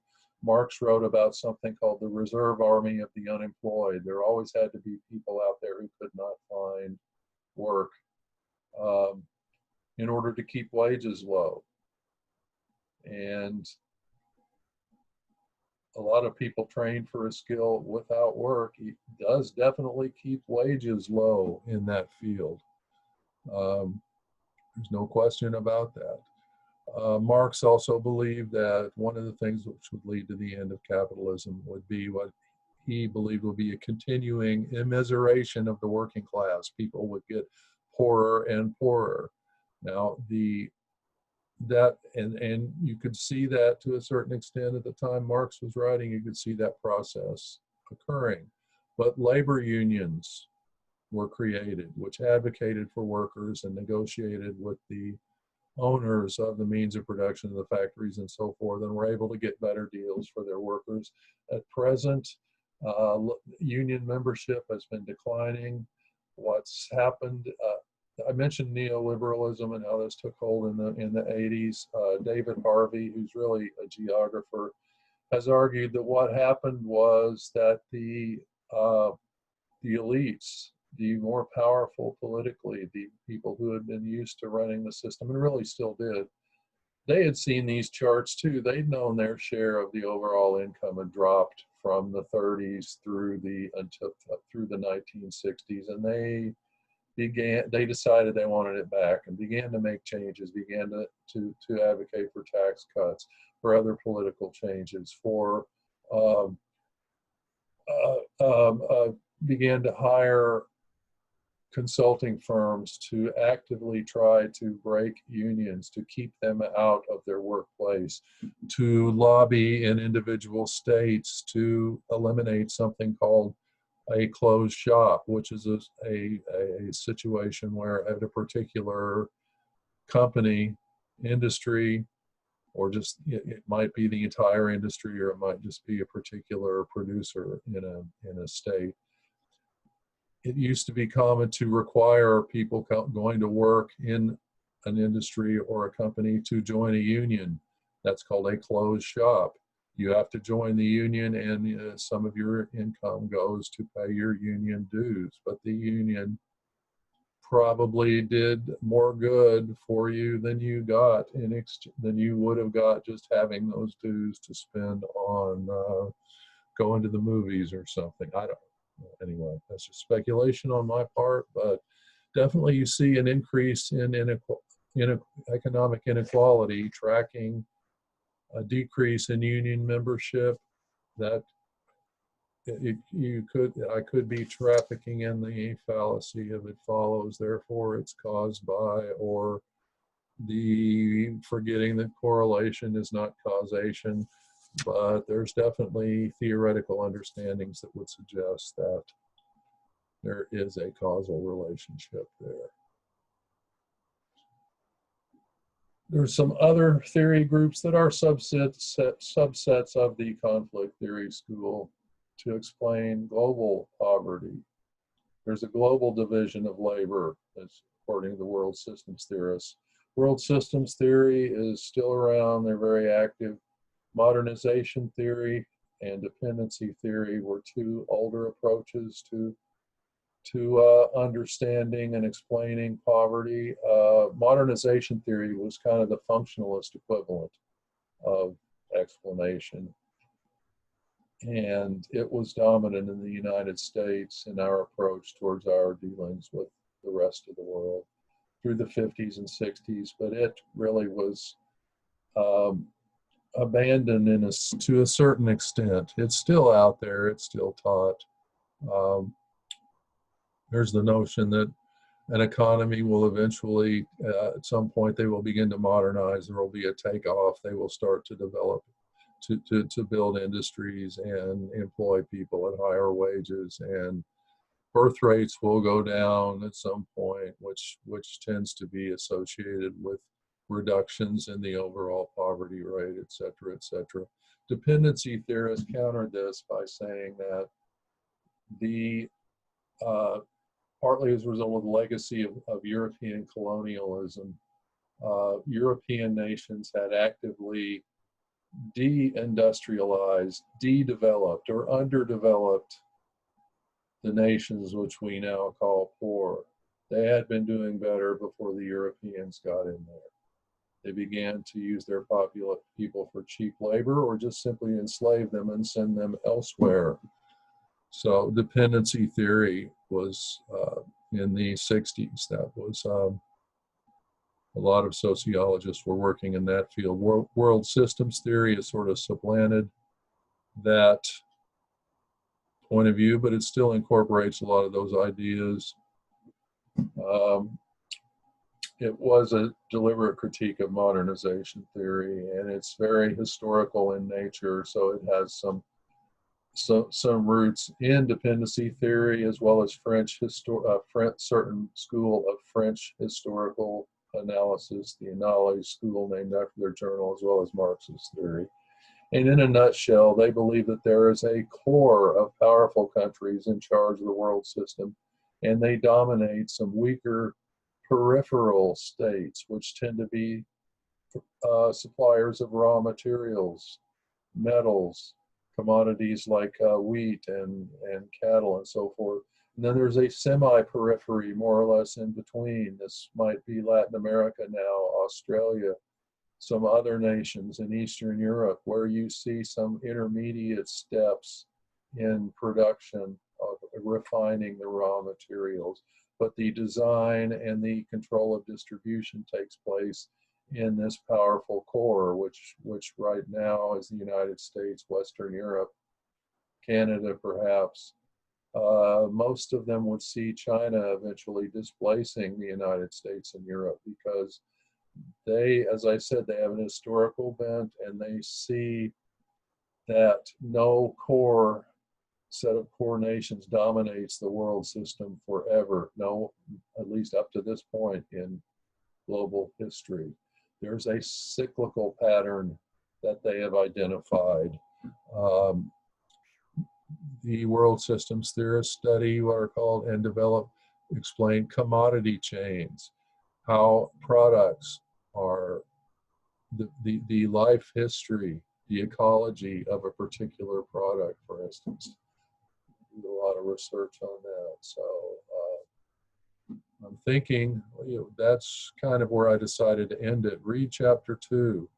Marx wrote about something called the reserve army of the unemployed. There always had to be people out there who could not find work in order to keep wages low. And a lot of people trained for a skill without work does definitely keep wages low in that field. There's no question about that. Marx also believed that one of the things which would lead to the end of capitalism would be what he believed would be a continuing immiseration of the working class. People would get poorer and poorer. Now, the and you could see that to a certain extent at the time Marx was writing. You could see that process occurring. But labor unions were created, which advocated for workers and negotiated with the owners of the means of production of the factories and so forth, and were able to get better deals for their workers. At present, union membership has been declining. What's happened, I mentioned neoliberalism and how this took hold in the 80s. David Harvey, who's really a geographer, has argued that what happened was that the elites, the more powerful politically, the people who had been used to running the system and really still did, they had seen these charts too. They'd known their share of the overall income had dropped from the 30s through the 1960s, and they decided they wanted it back and began to make changes, began to advocate for tax cuts, for other political changes, for began to hire consulting firms to actively try to break unions, to keep them out of their workplace, to lobby in individual states to eliminate something called a closed shop, which is a situation where at a particular company, industry, or just it might be the entire industry, or it might just be a particular producer in a state. It used to be common to require people going to work in an industry or a company to join a union. That's called a closed shop. You have to join the union, and some of your income goes to pay your union dues. But the union probably did more good for you than you got than you would have got just having those dues to spend on going to the movies or something. I don't know. Anyway, that's just speculation on my part, but definitely you see an increase in economic inequality tracking a decrease in union membership. That I could be trafficking in the fallacy of it follows, therefore it's caused by, or the forgetting that correlation is not causation. But there's definitely theoretical understandings that would suggest that there is a causal relationship there. There's some other theory groups that are subsets of the conflict theory school to explain global poverty. There's a global division of labor, as according to the world systems theorists. World systems theory is still around, they're very active. Modernization theory and dependency theory were two older approaches to understanding and explaining poverty. Modernization theory was kind of the functionalist equivalent of explanation. And it was dominant in the United States in our approach towards our dealings with the rest of the world through the 50s and 60s. But it really was abandoned to a certain extent. It's still out there, it's still taught. There's the notion that an economy will eventually, at some point, they will begin to modernize. There will be a takeoff. They will start to develop, to build industries and employ people at higher wages, and birth rates will go down at some point, which tends to be associated with reductions in the overall poverty rate, et cetera, et cetera. Dependency theorists countered this by saying that the partly as a result of the legacy of European colonialism, European nations had actively de-industrialized, de-developed, or underdeveloped the nations which we now call poor. They had been doing better before the Europeans got in there. They began to use their people for cheap labor, or just simply enslave them and send them elsewhere. So dependency theory was in the 60s. That was a lot of sociologists were working in that field. World systems theory has sort of supplanted that point of view, but it still incorporates a lot of those ideas. it was a deliberate critique of modernization theory, and it's very historical in nature. So it has some roots in dependency theory, as well as certain school of French historical analysis, the Annales school named after their journal, as well as Marxist theory. And in a nutshell, they believe that there is a core of powerful countries in charge of the world system, and they dominate some weaker peripheral states, which tend to be suppliers of raw materials, metals, commodities like wheat and cattle and so forth. And then there's a semi-periphery, more or less in between. This might be Latin America now, Australia, some other nations in Eastern Europe, where you see some intermediate steps in production of refining the raw materials. But the design and the control of distribution takes place in this powerful core, which right now is the United States, Western Europe, Canada perhaps. Most of them would see China eventually displacing the United States and Europe, because they, as I said, they have an historical bent, and they see that no core set of core nations dominates the world system forever. No, at least up to this point in global history. There's a cyclical pattern that they have identified. The world systems theorists study what are called and develop, explain commodity chains, how products are the life history, the ecology of a particular product, for instance. Do a lot of research on that. So I'm thinking, that's kind of where I decided to end it. Read chapter 2.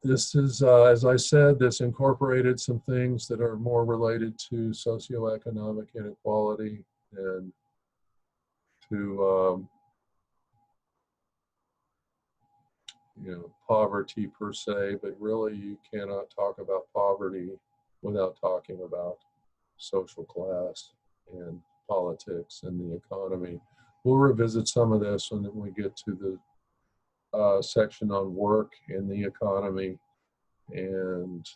This is, as I said, this incorporated some things that are more related to socioeconomic inequality and to poverty per se, but really you cannot talk about poverty without talking about social class and politics and the economy. We'll revisit some of this when we get to the section on work and the economy, and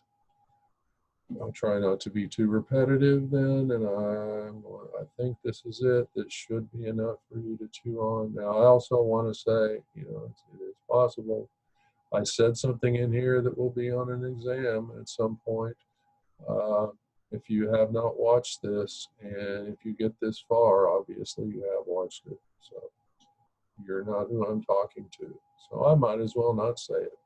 I'll try not to be too repetitive then, and I think this is it. That should be enough for you to chew on. Now, I also want to say, it is possible I said something in here that will be on an exam at some point. If you have not watched this, and if you get this far, obviously you have watched it. So you're not who I'm talking to. So I might as well not say it.